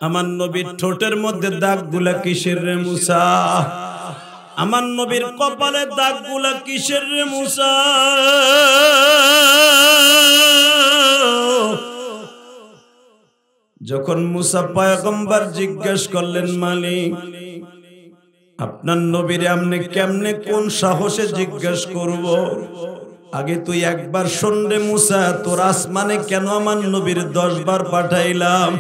আমার নবীর ঠোঁটের মধ্যে দাগগুলা কিসের রে মুসা? আমার নবীর কপালে দাগগুলা কিসের রে মুসা? যখন মুসা পয়গম্বর জিজ্ঞেস করলেন, মালিক আপনার নবীরে আমনে কেমনে কোন সাহসে জিজ্ঞেস করব? আগে তুই একবার শোন রে মুসা, তোর আসমানে কেন আমার নবীর 10 বার পাঠাইলাম?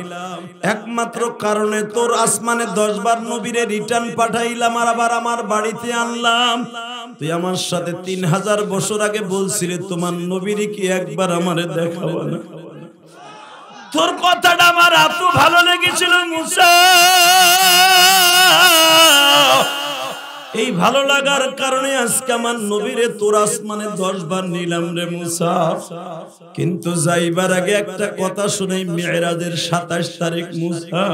একমাত্র কারণে তোর আসমানে 10 বার নবীরে রিটার্ন পাঠাইলাম আর আবার আমার বাড়িতে আনলাম। তুই আমার সাথে 3000 বছর আগে বলছিলি তোমার নবীরে কি একবার আমারে দেখাবো না? তোর কথাটা আমার এত ভালো লেগেছিল মুসা, এই ভালো লাগার কারণে আজকে আমার নবীরে তোর আসমানে 10 বার নিলাম রে মুসা। কিন্তু যাইবার আগে একটা কথা শুনে, মিরাজের 27 তারিখ মুসা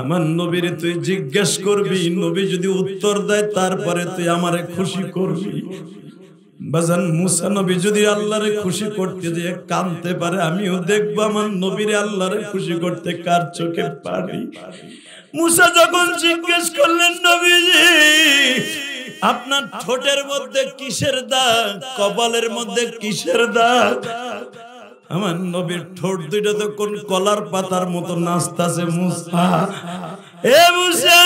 আমার নবীরে তুই জিজ্ঞেস করবি, নবী যদি উত্তর দেয় তারপরে তুই আমারে খুশি করবি। বাজান মুসা নবী যদি আল্লাহরে খুশি করতে দিয়ে কাঁদতে পারে, আমিও দেখবো আমার নবীরে আল্লাহরে খুশি করতে কার চোখে পারি। মুসা যখন জিজ্ঞেস করলেন, নবীজি আপনার ঠোঁটের মধ্যে কিসের দাগ, কপালের মধ্যে কিসের দাগ? আমার নবীর ঠোঁট দুইটা তো কোন কলার পাতার মতো নাচতাছে। মুসা, এ মুসা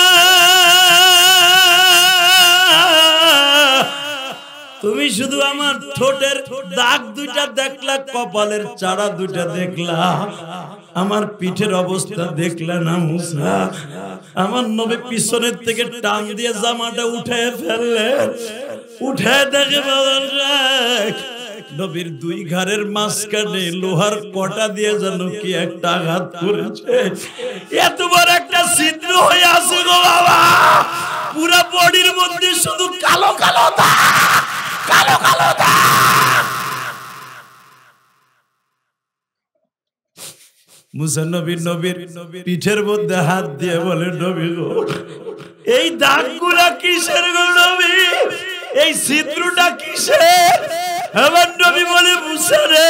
তুমি শুধু আমার ঠোঁটের দাগ দুইটা দেখলা, কপালের চাড়া দুইটা দেখলা, আমার পিঠের অবস্থা দেখলা না মুসা? আমার নবী পিছনের থেকে টান দিয়ে জামাটা উঠায় ফেললেন, উঠায় দেখে নবীর 2 ঘাড়ের মাঝখানে লোহার কটা দিয়ে যেন কি একটা আঘাত করেছে। এত বড় একটা ছিদ্র হয়ে আছে গো বাবা, পুরো বডির মধ্যে শুধু কালো কালো দাগ, কালো কালো দাগ। মুসা নবীর পিঠের মধ্যে হাত দিয়ে বলে, নবী গো এই দাগগুলা কিসের গো নবী? এই ছিদ্রটা কিসের? আমার নবী বলে, মুসা রে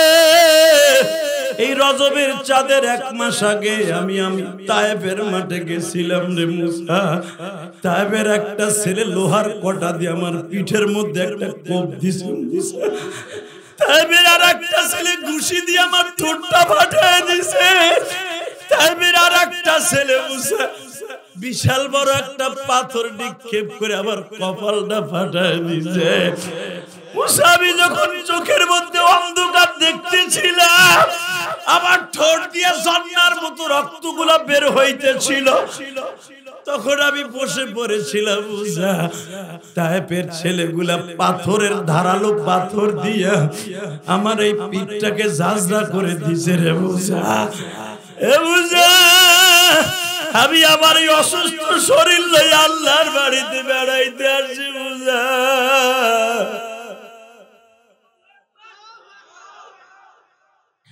এই রজবের চাঁদের 1 মাস আগে আমি তায়েফের মাঠে গেছিলাম রে মুসা। তায়েফের একটা ছেলে লোহার কটা দিয়ে আমার পিঠের মধ্যে একটা কোপ দিছে মুসা। তায়েফের আরেকটা ছেলে ঘুষি দিয়ে আমার ঠোঁটটা ফাটায় দিছে। তায়েফের আরেকটা ছেলে মুসা বিশাল বড় একটা পাথর নিক্ষেপ করে আমার কপালটা ফাটায় দিছে। মুসা আমি যখন চোখের মধ্যে অন্ধকার দেখতেছিলাম, আমার ঠোঁট দিয়ে ঝর্ণার মতো রক্তগুলা বের হইতেছিল, তখন আমি বসে পড়েছিলাম। মুসা তায়েফের ছেলেগুলা পাথরের ধারালো পাথর দিয়া আমার এই পিঠটাকে ঝাঁঝরা করে দিছে রে মুসা। এ মুসা আমি আমার এই অসুস্থ শরীর লইয়া আল্লাহর বাড়িতে বেড়াইতে আসছি মুসা।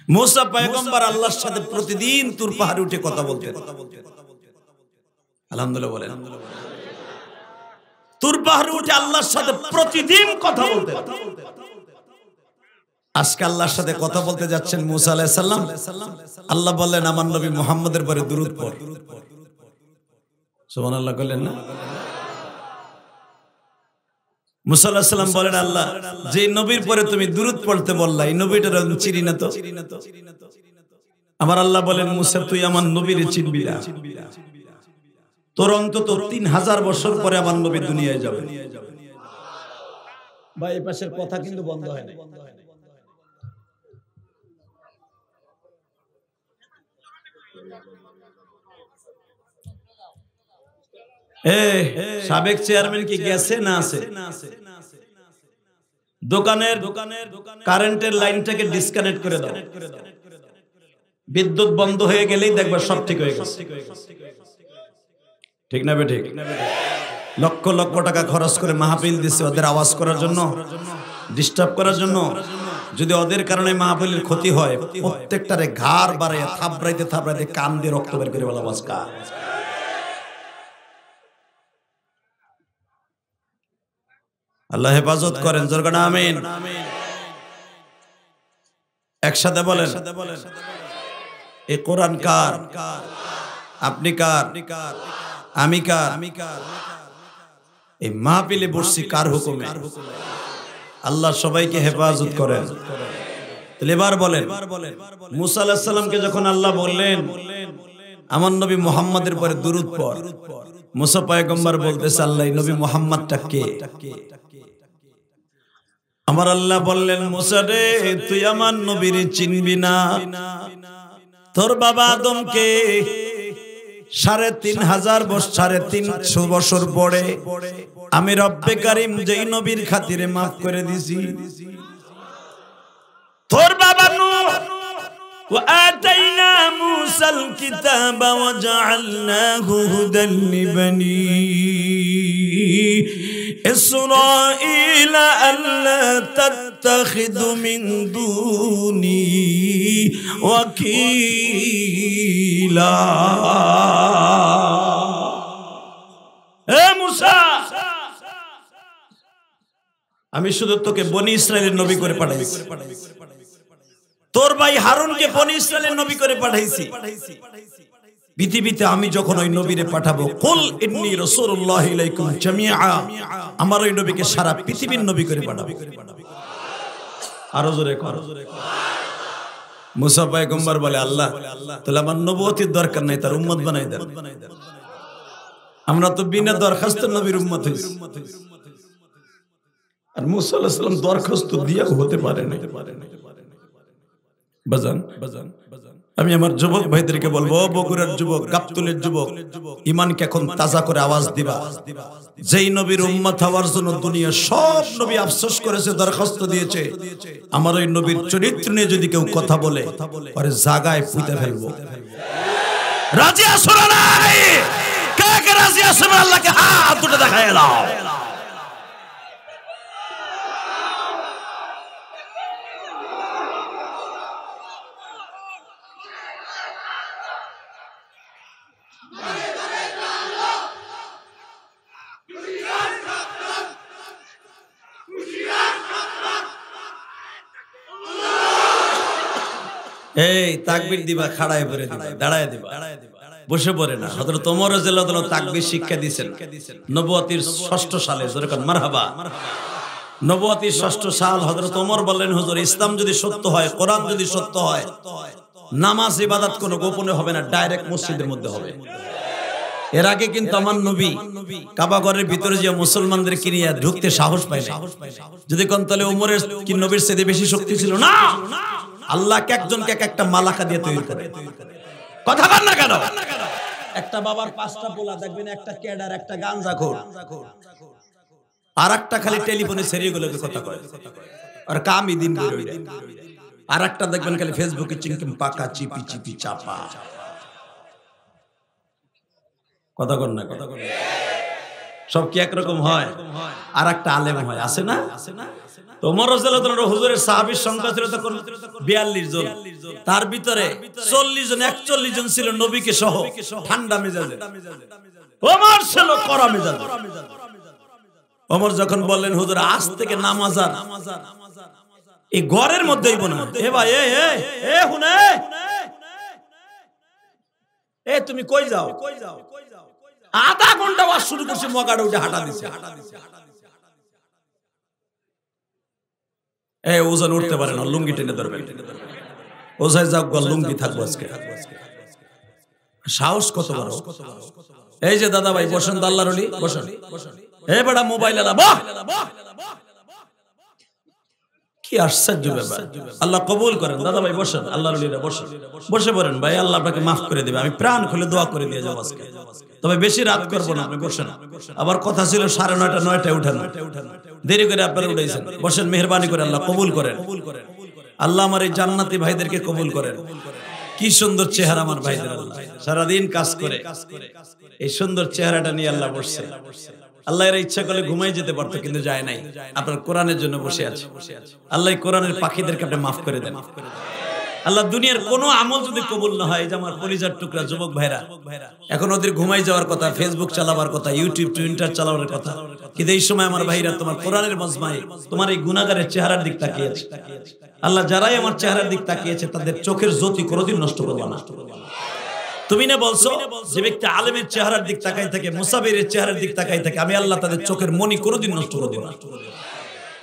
মুসা পয়গম্বর আল্লাহর সাথে প্রতিদিন তুর পাহাড়ে উঠে কথা বলতেন। আলহামদুলিল্লাহ বলেন। তুর পাহাড়ে উঠে আল্লাহর সাথে প্রতিদিন কথা বলতেন। আজকে আল্লাহর সাথে কথা বলতে যাচ্ছেন মুসা আলাইহিস সালাম। আল্লাহ বললেন আমার নবী মুহাম্মদের পরে দুরূদ পড়। সুবহানাল্লাহ বলেন না? মুসা আলাইহিস সালাম বলেন, আল্লাহ যে নবীর পরে তুমি দুরূদ পড়তে বললা, এই নবীটার আমি চিনি না তো। আমার আল্লাহ বলেন, মুসা তুই আমার নবীরে চিনবি না, তোর অন্তত 3000 বছর পরে আমার নবী দুনিয়ায় যাবে। ভাই এই পাশের কথা কিন্তু বন্ধ হয় না। সাবেক চেয়ারম্যান কি গেছে না আছে? দোকানের কারেন্টের লাইনটাকে ডিসকানেক্ট করে দাও, বিদ্যুৎ বন্ধ হয়ে গেলেই দেখবা সব ঠিক হয়ে গেছে। ঠিক না বে ঠিক? লক্ষ লক্ষ টাকা খরচ করে মাহফিল দিছে ওদের আওয়াজ করার জন্য, ডিস্টার্ব করার জন্য। যদি ওদের কারণে মাহফিলের ক্ষতি হয়, প্রত্যেকটারে ঘাড় বাড়াইয়া থাবড়াইতে থাবড়াইতে কান দিয়ে রক্ত বের করে বলা আওয়াজ কার? আল্লাহ হেফাজত করেন, জোরে বলেন আমিন। একসাথে বলেন, এই কোরআন কার? আপনি কার? আমি কার? এই মাহফিলে বসছি কার হুকুমে? আল্লাহ সবাইকে হেফাজত করেন। এবার বলেন, মুসা আলাইহিস সালামকে যখন আল্লাহ বললেন আমার নবী মুহাম্মাদের পরে দুরূদ পড়, মুসা পয়গম্বর বলতেছে আল্লাহ এই নবী মুহাম্মদটা কে? আমার আল্লাহ বললেন মুসা রে তুই আমার নবীর চিনবি না, তোর বাবা আদমকে 3,500 বছর পরে আমি রব্বে কারীম যেই নবীর খাতিরে মাফ করে দিছি। তোর বাবা নূহ وآتينا موسى الكتاب وجعلناه هدى لبني إسرائيل ألا تتخذوا من دوني وكيلا এ মুসা আমি শুধু তোকে বনি ইসরাইলের নবী করে পাঠাইছি, তোর ভাই হারুনকে বনি ইসরাইলের নবী করে পাঠাইছি। পৃথিবীতে আমি যখন ওই নবীরে পাঠাবো কুল ইন্নী রাসূলুল্লাহি ইলাইকুম জামিআ, আমার ওই নবীকে সারা পৃথিবীর নবী করে পাঠাবো। আরো জোরে কর। মুসা পয়গম্বর বলে আল্লাহ তাহলে আমার নবুয়তির দরকার নাই, তার উম্মত বানাই দেন। আমরা তো বিনা দরখাস্ত নবীর উম্মত হইছি। আর মুসা আলাইহিস সালাম দরখাস্ত দিয়া হতে পারে না। বাজান আমি আমার যুবক ভাইদেরকে বলবো, বগুড়ার যুবক, গাবতুলের যুবক, ঈমানকে এখন তাজা করে আওয়াজ দিবা। যেই নবীর উম্মত হওয়ার জন্য দুনিয়া সব নবী আফসোস করেছে, দরখাস্ত দিয়েছে, আমার ওই নবীর চরিত্র নিয়ে যদি কেউ কথা বলে পরে জায়গায় পুঁতে ফেলবো। রাজি আছো না নাই? কে কে রাজি আছো? আল্লাহকে হাত দুটো দেখায় দাও। এই তাকবীর দিবা, খাড়ায় পড়ে দিবা, দাঁড়ায় দিবা, বসে পড়ে না। হযরত ওমর রাদিয়াল্লাহু তাআলা তাকবীর শিক্ষা দিয়েছেন নবুয়তির 6ষ্ঠ সালে। যেরকম মারহাবা, নবুয়তির 6ষ্ঠ সাল। হযরত ওমর বললেন হুজুর ইসলাম যদি সত্য হয়, কোরআন যদি সত্য হয়, নামাজ ইবাদত কোনো গোপনে হবে না, ডাইরেক্ট মসজিদের মধ্যে হবে। এর আগে কিন্তু আমার নবী কাবা ঘরের ভিতরে যে মুসলমানদের কিনিয়া ঢুকতে সাহস পায় না। যদি কোন তাহলে ওমরের কি নবীর চেয়ে বেশি শক্তি ছিল না? আল্লাহকে একজনকে একটা মালাকা দিয়ে তৈরি করে। কথা বল না কেন? একটা বাবার 5টা পোলা দেখবেন, একটা ক্যাডার, একটা গাঞ্জাখোর, আর একটা খালি টেলিফোনে সেরিগুলোকে কথা কয় আর কামই দিন বের হই। আর একটা দেখবেন খালি ফেসবুকে চিংকিম পাকা চিপি চিপি চাপা। কথা কর না, কথা কর না। সব কি একরকম হয়? আর একটা আলেম হয়, আছে না? তো ওমর রাদিয়াল্লাহু তাআলা হুজুরের সাহাবীর সংখ্যা ছিল তখন 42 জন, তার ভিতরে 40 জন 41 জন ছিল নবীকে সহ ঠান্ডা মেজাজে, ওমর ছিল কড়া মেজাজে। ওমর যখন বললেন হুজুর আজ থেকে নামাজ আর এই ঘরের মধ্যেই বনা, এ ভাই এ শুনে, এ তুমি কই যাও? আধা ঘন্টা ওয়াজ শুরু করছে, মগাড়ে উঠে হাঁটা দিছে। এ ওজন উঠতে পারে না, লুঙ্গি টেনে ধরবেন। ওজায় যাও, লুঙ্গি থাকবো আজকে। সাহস কত বড়! এই যে দাদা ভাই বসেন, আল্লাহর ওলি বসেন। এ বড় মোবাইল আলা বাহ, কি আশ্চর্য ব্যাপার! আল্লাহ কবুল করেন। দাদা ভাই বসেন, আল্লাহর ওলিরা বসেন, বসে পড়েন ভাই, আল্লাহ আপনাকে মাফ করে দিবে। আমি প্রাণ খুলে দোয়া করে দিয়ে যাবো আজকে, তবে বেশি রাত করবো না। আপনি বসেন। আবার কথা ছিল 9:30 9টায় উঠানো, দেরি করে আপনারা উঠাইছেন। বসেন, মেহেরবানি করে আল্লাহ কবুল করেন। আল্লাহ আমার এই জান্নাতি ভাইদেরকে কবুল করেন। কি সুন্দর চেহারা আমার ভাইদের, আল্লাহ সারাদিন কাজ করে এই সুন্দর চেহারাটা নিয়ে আল্লাহ বসছে। আল্লাহ এর ইচ্ছা করলে ঘুমাই যেতে পারতো, কিন্তু যায় নাই। আপনার কোরআনের জন্য বসে আছে। আল্লাহ কোরআনের পাখিদেরকে আপনি মাফ করে দেন। আল্লাহ দুনিয়ার কোনো আমল যদি কবুল না হয়, যে আমার কলিজার টুকরা যুবক ভাইরা এখন ওদের ঘুমাই যাওয়ার কথা, ফেসবুক চালাবার কথা, ইউটিউব টুইটার চালাবার কথা, কিন্তু এই সময় আমার ভাইরা তোমার কোরআনের মজমায় তোমার এই গুনাহগারের চেহারার দিক তাকিয়েছে। আল্লাহ যারাই আমার চেহারার দিক তাকিয়েছে তাদের চোখের জ্যোতি কোনোদিন নষ্ট করবে না। তুমি না বলছো যে ব্যক্তি আলেমের চেহারার দিক তাকাই থাকে, মুসাফিরের চেহারার দিক তাকাই থাকে, আমি আল্লাহ তাদের চোখের মনি কোনোদিন নষ্ট করব না।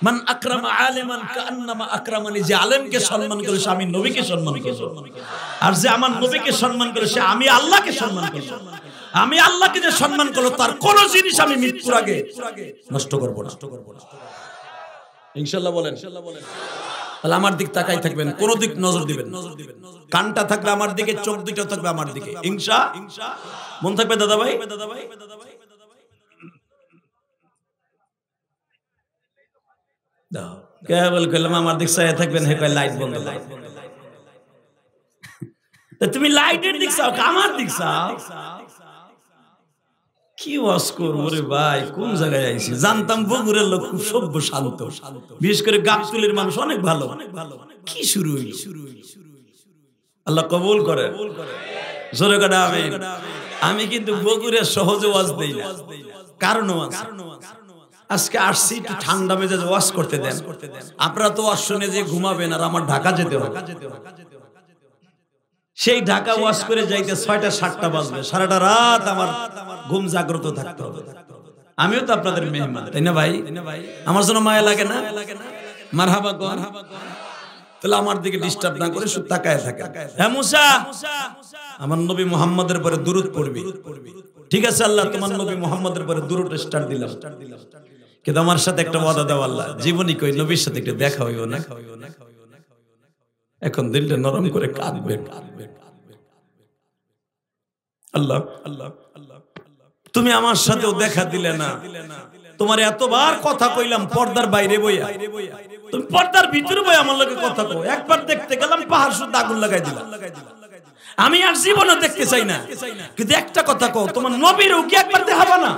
মান আকরামা আলিমান কান্নামা আকরামানি, যে আলেমকে সম্মান করে সে আমি নবীকে সম্মান করব, আর যে আমার নবীকে সম্মান করে সে আমি আল্লাহকে সম্মান করব। আমি আল্লাহকে যে সম্মান করলো তার কোন জিনিস আমি মৃত্যুর আগে নষ্ট করব না, ইনশাআল্লাহ বলেন। তাহলে আমার দিক তাকাই থাকবেন, কোন দিক নজর দিবেন, কানটা থাকবে আমার দিকে, চোখ দুটো থাকবে আমার দিকে, মন থাকবে দাদা ভাই। কেবল কইলাম আমার দিক চাইয়া থাকবেন, হে কয় লাইট বন্ধ। তুমি লাইটের দিক চাও, আমার দিক চাও, কি ওয়াজ করবো রে ভাই, কোন জায়গায় আইছি। জানতাম বগুড়ার লোক খুব সভ্য শান্ত, বিশেষ করে গাবতলীর মানুষ অনেক ভালো। কি শুরু হইল, আল্লাহ কবুল করে, জোরে করে আমিন। আমি কিন্তু বগুড়ার সহজে ওয়াজ দেই না, কারণ আজকে আসছি একটু ঠান্ডা মেজাজে ওয়াজ করতে দেন। আপনারা তো ওয়াজ শুনে যে ঘুমাবেন, আর আমার ঢাকা যেতে হবে। সেই ঢাকা ওয়াজ করে যাইতে 6টা 7টা বাজবে, সারাটা রাত আমার ঘুম জাগ্রত থাকতে হবে। আমিও তো আপনাদের মেহমান, তাই না ভাই? আমার জন্য মায়া লাগে না? মারহাবা কর। তাহলে আমার দিকে ডিস্টার্ব না করে শুধু তাকায় থাকে। হ্যাঁ মুসা, আমার নবী মুহাম্মদের পরে দুরূদ পড়বি, ঠিক আছে আল্লাহ তোমার নবী মুহাম্মদের পরে দুরূদ স্টার্ট দিলাম। কিন্তু আমার সাথে একটা ওয়াদা দাও আল্লাহ, জীবনী কই নবীর সাথে একটু দেখা হইব না। এখন দিলটা নরম করে কাঁদবে। আল্লাহ আল্লাহ আল্লাহ, তুমি আমার সাথেও দেখা দিলে না। তোমার এতবার কথা কইলাম পর্দার বাইরে বইয়া, তুমি পর্দার ভিতরে বইয়া আমার লগে কথা কও। একবার দেখতে গেলাম পাহাড় শুদ্ধ আগুন লাগাই দিলাম। আমি আর জীবনে দেখতে চাই না, কিন্তু একটা কথা কও, তোমার নবীরও কি একবার দেখাবা না?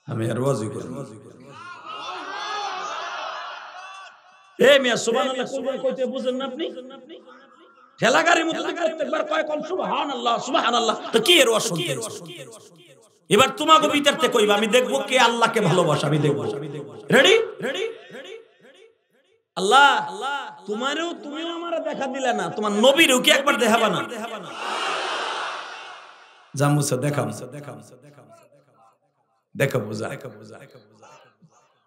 আমি আর ওয়াজি করব। এই মিয়া সুবহানাল্লাহ কইতে বুঝেন না আপনি? ঠেলাগাড়ির মতো প্রত্যেকবার কয় কোন সুবহানাল্লাহ সুবহানাল্লাহ, তো কি এর ওয়াজ শুনতে? এবার তোমাকে ভিতরতে কইবা, আমি দেখব কে আল্লাহকে ভালোবাসে, আমি দেখব। রেডি রেডি আল্লাহ, তুমিও আমারে দেখা দিলে না, তোমার নবীরও কি একবার দেখাবা না? জামুসা দেখাম, দেখাবো,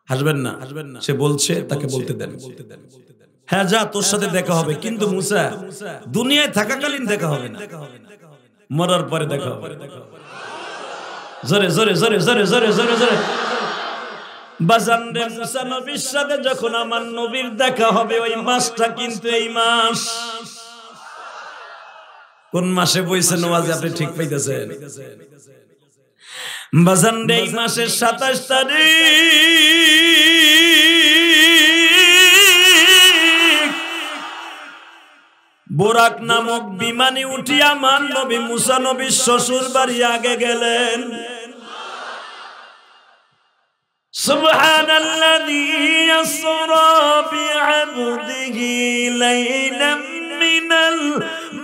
হাসবেন না, সে বলছে তাকে বলতে দেন। হ্যাঁ যা, তোর সাথে দেখা হবে, কিন্তু মুসা দুনিয়ায় থাকাকালীন দেখা হবে না, মরার পরে দেখা হবে। জোরে জোরে জোরে জোরে জোরে জোরে জোরে বাজান রে, মুসা নবীর সাথে যখন আমার নবীর দেখা হবে, ওই মাসটা কিন্তু এই মাস। কোন মাসে বইছেন ওয়াজ আপনি ঠিক পাইতেছেন? বাজান রে, এই মাসের 27 তারিখ বোরাক নামক বিমানে উঠিয়া আমার নবী মুসা নবীর শ্বশুর বাড়ি আগে গেলেন। সুবহানাল্লাযী আসরা বি'আবদিহি লাইলাম মিনাল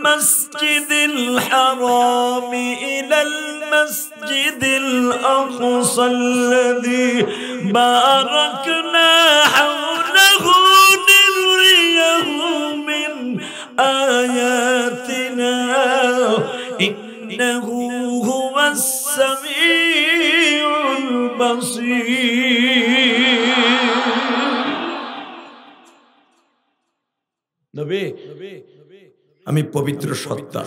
মাসজিদিল হারাম ইলাল মাসজিদিল আকসাল্লাযী বারাকনা হাওলাহু লিনুরিয়াহু মিন আয়াতিনা ইন্নাহু হুয়াস সামিউল বাসীর। নবী, আমি পবিত্র সত্তা,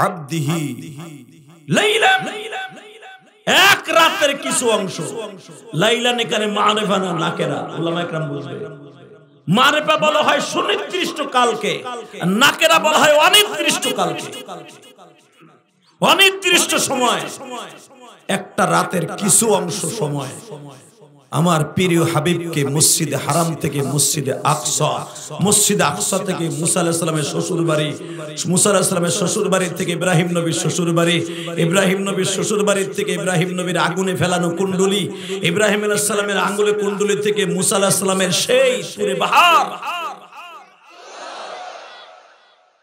আবদিহি লাইলা, এক রাতের কিছু অংশ। লাইলা এখানে মারিফা না নাকেরা, উলামা ইকরাম বুঝবে। মারিফা বলা হয় সুনির্দিষ্ট কালকে, আর নাকেরা বলা হয় অনির্দিষ্ট কালকে, অনির্দিষ্ট সময়। একটা রাতের কিছু অংশ সময় আমার প্রিয় হাবিবকে মসজিদে হারাম থেকে মসজিদে আকসা, মসজিদে আকসা থেকে মুসা আলাইহিস সালামের শ্বশুর বাড়ি, মুসা আলাইহিস সালামের শ্বশুর বাড়ি থেকে ইব্রাহিম নবীর শ্বশুর বাড়ি, ইব্রাহিম নবীর শ্বশুর বাড়ি থেকে ইব্রাহিম নবীর আগুনে ফেলানো কুণ্ডুলি, ইব্রাহিম আলাইহিস সালামের আঙ্গুলে কুণ্ডুলি থেকে মুসা আলাইহিস সালামের সেই সুরে বাহার,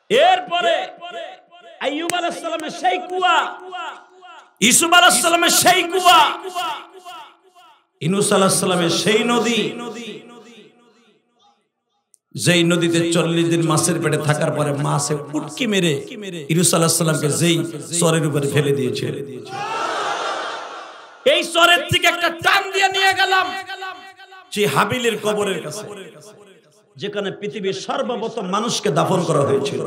এরপরে আইয়ুব আলাইহিস সালামের সেই কুয়া, ইউসুফ আলাইহিস সালামের সেই কুয়া, ইউনূস আলাইহিস সালামের সেই নদী, যেই নদীতে 40 দিন মাছের পেটে থাকার পরে মাছে উটকি মেরে ইউনূস আলাইহিস সালামকে যেই চরের উপরে ফেলে দিয়েছিল, এই চরের থেকে একটা টান দিয়ে নিয়ে গেলাম সেই হাবিলের কবরের কাছে, যেখানে পৃথিবীর সর্বপ্রথম মানুষকে দাফন করা হয়েছিল।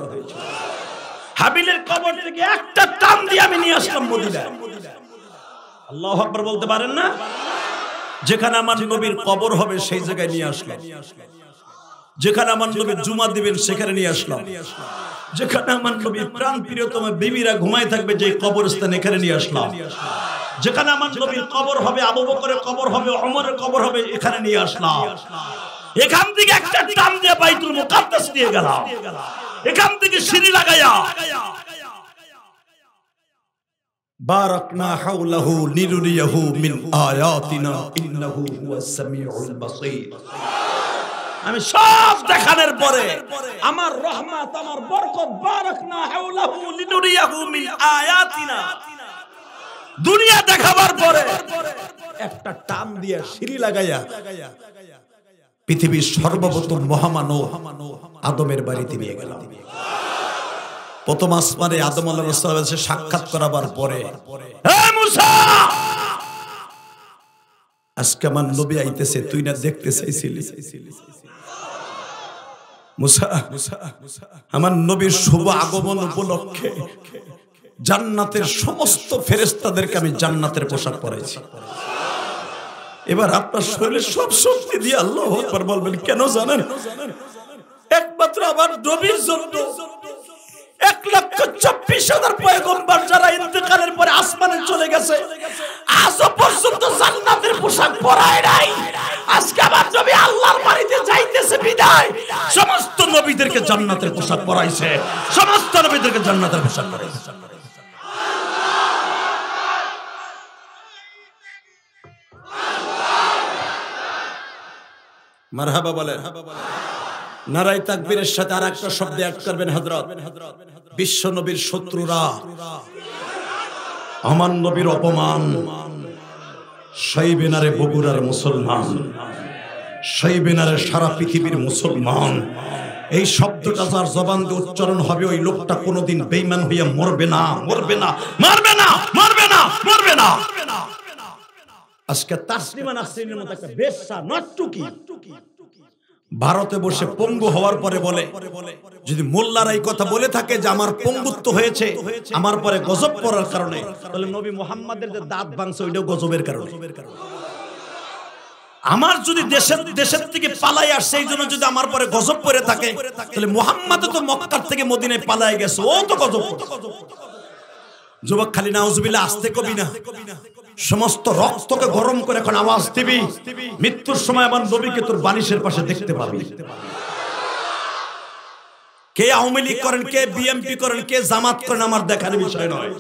হাবিলের কবর থেকে একটা টান দিয়ে আমি নিয়ে আসলাম মদিনায়। আল্লাহু আকবার বলতে পারেন না? যেখানে আমার নবীর কবর হবে সেই জায়গায় নিয়ে আসলাম, যেখানে আমার নবী জুমা দিবেন সেখানে নিয়ে আসলাম, যেখানে আমার নবীর প্রাণ প্রিয়তম বিবিরা ঘুমায় থাকবে যে কবরস্থান এখানে নিয়ে আসলাম, যেখানে আমার নবীর কবর হবে, আবু বকরের কবর হবে, ওমরের কবর হবে, এখানে নিয়ে আসলাম। এখান থেকে একটা টান দিয়ে বাইতুল মুকাদ্দাস নিয়ে গেলাম, এখান থেকে সিঁড়ি লাগায়া বারাকনা হাওলাহু লিনুরিয়াহু মিন আয়াতিনা ইন্নাহু হুয়াস সামিউল বাসীর। আমি সব দেখানোর পরে আমার রহমত, আমার বরকত, বারাকনা হাওলাহু লিনুরিয়াহু মিন আয়াতিনা, দুনিয়া দেখাবার পরে একটা টান দিয়ে সিঁড়ি লাগায়া পৃথিবীর সর্বপ্রথম মহামানব আদমের বাড়িতে নিয়ে গেলাম। প্রথম আসমানে আদম আলাইহিস সালামের সাথে সাক্ষাৎ করাবার পরে, হে মুসা, আজকে আমার নবী আইতেছে, তুই না দেখতে চাইছিলি? মুসা, আমার নবীর শুভ আগমন উপলক্ষে জান্নাতের সমস্ত ফেরেশতাদেরকে আমি জান্নাতের পোশাক পরাইছি। এবার আপনার শরীরে সব শক্তি দিয়ে আল্লাহু আকবার বলবেন। কেন জানেন? একমাত্র আমার নবীর জন্য 1,24,000 পয়গম্বর যারা ইন্তেকালের পরে আসমানে চলে গেছে, আজও পর্যন্ত জান্নাতের পোশাক পরায় নাই। আজকে আমার নবী আল্লাহর বাড়িতে যাইতেছে বিদায় সমস্ত নবীদেরকে জান্নাতের পোশাক পরাইছে, সমস্ত নবীদেরকে জান্নাতের পোশাক পরাইছে। মারহাবা বলেন। নারায়ে তাকবীরের সাথে আরেকটা শব্দ অ্যাড করবেন, হযরত। বিশ্ব নবীর শত্রুরা আমার নবীর অপমান, সাইবেনারে বগুড়ার মুসলমান, সাইবেনারে সারা পৃথিবীর মুসলমান, এই শব্দটা যার জবান দিয়ে উচ্চারণ হবে ওই লোকটা কোনোদিন বেঈমান হইয়া মরবে না, মরবে না, মরবে না, মরবে না, মরবে না। আজকে তাসলিমা নাসরিনের মতো একটা বেশ্যা নট্টুকি ভারতে বসে পঙ্গু হওয়ার পরে বলে, যদি মোল্লারা এই কথা বলে থাকে যে আমার পঙ্গুত্ব হয়েছে আমার পরে গজব পড়ার কারণে, তাহলে নবী মুহাম্মাদের যে দাঁত ভাঙছে ওইটাও গজবের কারণে। আমার যদি দেশের থেকে পালাই আসছে এই জন্য যদি আমার পরে গজব পড়ে থাকে, তাহলে মুহাম্মাদ তো মক্কার থেকে মদিনায় পালাই গেছে, ও তো গজব। যুবক খালি নাউজুবিল্লাহ আস্তে কবি না, সমস্ত রক্তকে গরম করে এখন আওয়াজ দিবি, মৃত্যুর সময় আমার নবীকে তোর বালিশের পাশে দেখতে পাবি। কে আওয়ামী লীগ করেন, কে বিএমপি করেন, কে জামাত করেন, আমার দেখার বিষয় নয়।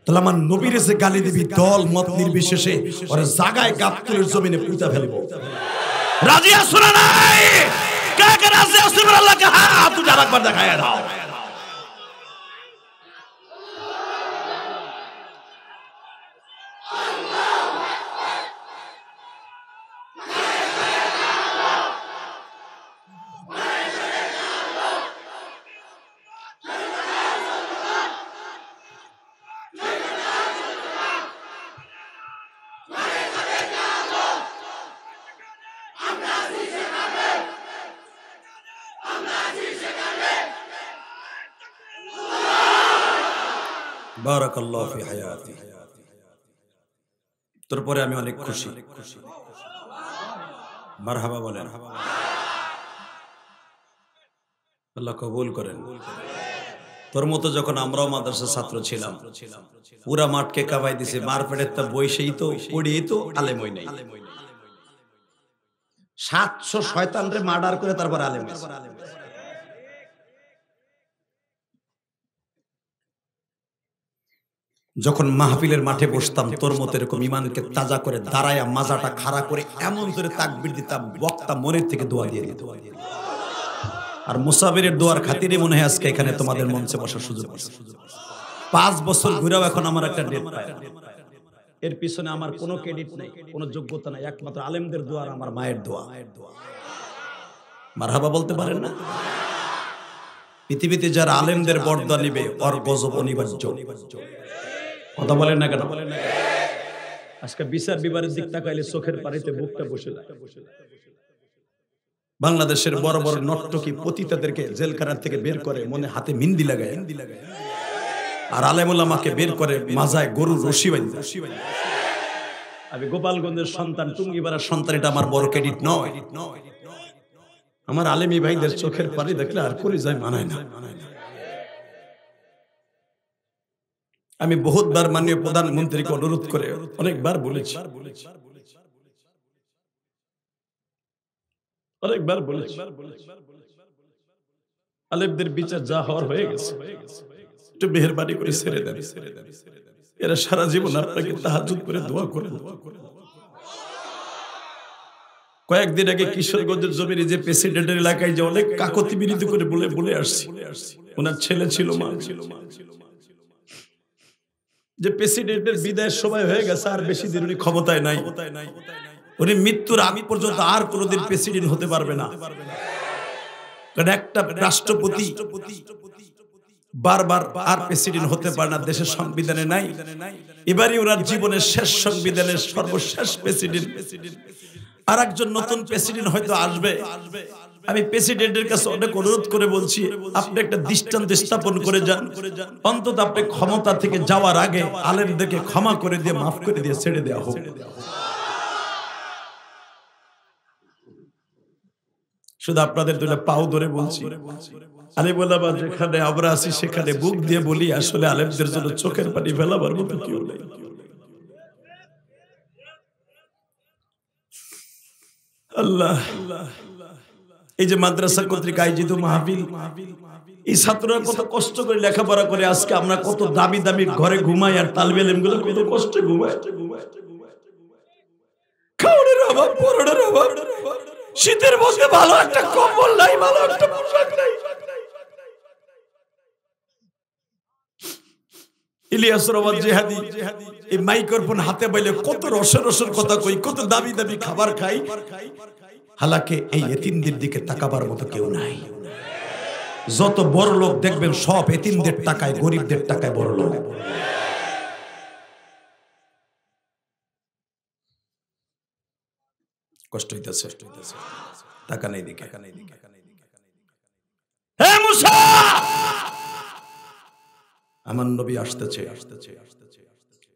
তাহলে আমার নবীর যে গালি দিবি দল মত নির্বিশেষে, ওরে জায়গায় গাবতুলের জমিনে পুঁতা ফেলবো। রাজি আছো না নাই? কে কে রাজি আছো? আল্লাহকে হাত উঠে আরেকবার দেখায় দাও। বারাকাল্লাহু ফি হায়াতি। তারপরে আমি অনেক খুশি। মারহাবা বলেন। আল্লাহ কবুল করেন। তোর মতো যখন আমরাও মাদ্রাসার ছাত্র ছিলাম, পুরা মাঠকে কাবাই দিছে, মার পেটের তা বইসেই তো পড়িয়েই তো আলেম হই নাই। 700 শয়তানরে মার্ডার করে তারপর আলেম হইছে। যখন মাহফিলের মাঠে বসতাম তোর মতো এরকম ইমানকে তাজা করে দাঁড়ায়া মাজাটা খাড়া করে এমন করে তাকবীর দিতাম, বক্তা মনের থেকে দোয়া দিয়ে দিত। আর মুসাফিরের দোয়ার খাতিরে মনে হয় আজকে এখানে তোমাদের মঞ্চে বসার সুযোগ। 5 বছর ঘুরেও এখন আমার একটা ডেট পায়। এর পিছনে আমার কোনো ক্রেডিট নেই, কোনো যোগ্যতা নাই, একমাত্র আলেমদের দোয়া আর আমার মায়ের দোয়া। মারহাবা বলতে পারেন না? পৃথিবীতে যারা আলেমদের বর্দা নিবে ওর গজব অনিবার্য। কথা বলেন না কেন? আজকে বিচার বিবারের দিক তাকাইলে চোখের পানিতে বুকটা বসে যায়। বাংলাদেশের বড় বড় নর্তকী পতিতাদেরকে জেলখানা থেকে বের করে মনে হাতে মিন্দি লাগায়, আর আলেম ওলামাকে বের করে মাজায় গরুর রশি বাঁধে। আমি গোপালগঞ্জের সন্তান, টুঙ্গিপাড়ার সন্তান, এটা আমার বড় ক্রেডিট নয়। আমার আলেমী ভাইদের চোখের পানি দেখলে আর করে যায় মানায় না। আমি বহুতবার মাননীয় প্রধানমন্ত্রীকে অনুরোধ করে অনেকবার বলেছি, আলেমদের বিচার যা হওয়ার হয়ে গেছে, একটু মেহেরবানি করে ছেড়ে দেন। এরা সারা জীবন আপনাকে তাহাজ্জুদ করে দোয়া করে। কয়েকদিন আগে কিশোরগঞ্জের জমির যে প্রেসিডেন্টের এলাকায় যে অনেক কাকতি বিনীত করে বলে আসছি, ওনার ছেলে ছিল, মা ছিল, যে প্রেসিডেন্টের বিদায়ের সময় হয়ে গেছে, আর বেশি দিন উনি ক্ষমতায় নাই, উনি মৃত্যুর আগে পর্যন্ত আর কোনোদিন প্রেসিডেন্ট হতে পারবে না। কারণ একটা রাষ্ট্রপতি বারবার আর প্রেসিডেন্ট হতে পারে না, দেশের সংবিধানে নাই। এবারই ওনার জীবনের শেষ সংবিধানের সর্বশেষ প্রেসিডেন্ট। আর একজন নতুন প্রেসিডেন্ট হয়তো আসবে। আমি প্রেসিডেন্টের কাছে অনেক অনুরোধ করে বলছি, আপনি একটা দৃষ্টান্ত স্থাপন করে যান। অন্তত আপনি ক্ষমতা থেকে যাওয়ার আগে আলেমদেরকে ক্ষমা করে দিয়ে, মাফ করে দিয়ে ছেড়ে দেওয়া হোক। শুধু আপনাদের দুটো পাও ধরে বলছি, আলেম ওলামা যেখানে আমরা আছি সেখানে বুক দিয়ে বলি, আসলে আলেমদের জন্য চোখের পানি ফেলাবার মতো কেউ নেই। আল্লাহ, এই যে মাদ্রাসা কর্তৃক আয়োজিত মাহফিল, এই ছাত্ররা কত কষ্ট করে লেখাপড়া করে, আজকে আমরা কত দামি দামি ঘরে ঘুমাই, আর তালিবে ইলমগুলো কত কষ্টে ঘুমায়। খাওয়ানোর অভাব, পড়ানোর অভাব, শীতের মধ্যে ভালো একটা কম্বল নাই, ভালো একটা পোশাক নাই। ইলিয়াস রওয়াত জিহাদি এই মাইক্রোফোন হাতে পাইলে কত রসের রসের কথা কই, কত দামি দামি খাবার খাই, হালাকে এই এতিমদের দিকে তাকাবার মতো কেউ নাই। যত বড় লোক দেখবেন সব এতিমদের টাকায়, গরিবদের টাকায় বড় লোক। কষ্ট হইতেছে, টাকা নাই দিকে। হে মুসা, আমার নবী আসতেছে,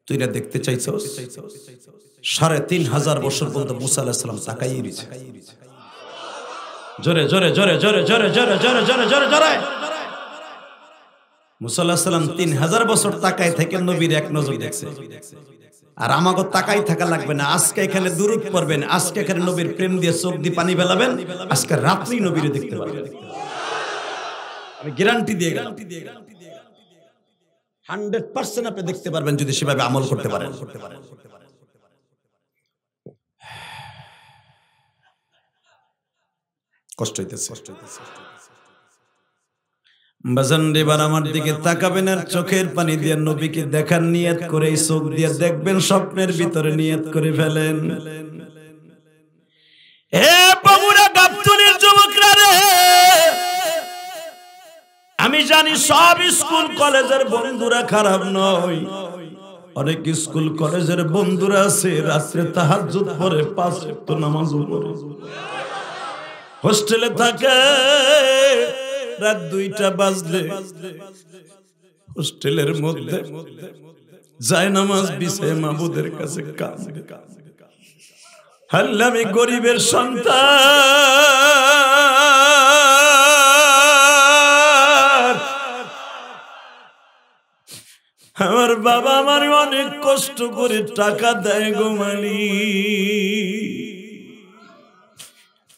তুই না দেখতে চাইছস? 3500 বছর পর্যন্ত মুসা আলাইহিস সালাম তাকাইয়ে রইছে। জোরে জোরে জোরে জোরে জোরে জোরে জোরে জোরে জোরে জোরে। মুসা আলাইহিস সালাম 3000 বছর তাকায় থেকে নবীর এক নজর দেখছে। আর আমাকে তাকাই থাকা লাগবে না, আজকে এখানে দুরূদ পড়বেন, আজকে এখানে নবীর প্রেম দিয়ে চোখ দিয়ে পানি ফেলাবেন, আজকে রাত্রি নবীরে দেখতে পারবেন। আমি গ্যারান্টি দিয়ে গেলাম, 100% আপনি দেখতে পারবেন যদি সেভাবে আমল করতে পারেন। কষ্ট হইতেছে। বাজান এবার আমার দিকে তাকাবেন আর চোখের পানি দিয়ে নবীকে দেখার নিয়ত করে চোখ দিয়ে দেখবেন, স্বপ্নের ভিতরে নিয়ত করে ফেলেন। হে বগুড়া গাবতলীর যুবকরা রে, আমি জানি সব স্কুল কলেজের বন্ধুরা খারাপ নয়, অনেক স্কুল কলেজের বন্ধুরা আছে রাত্রে তাহাজ্জুদ পড়ে, 5 ওয়াক্ত নামাজ পড়ে, হোস্টেলে থাকে, রাত 2টা বাজলে হোস্টেলের মধ্যে যায় নামাজ বিছে মাবুদের কাছে কাঁদে, আল্লাহ আমি গরিবের সন্তান, আমার বাবা আমার অনেক কষ্ট করে টাকা দেয় গো মালিক,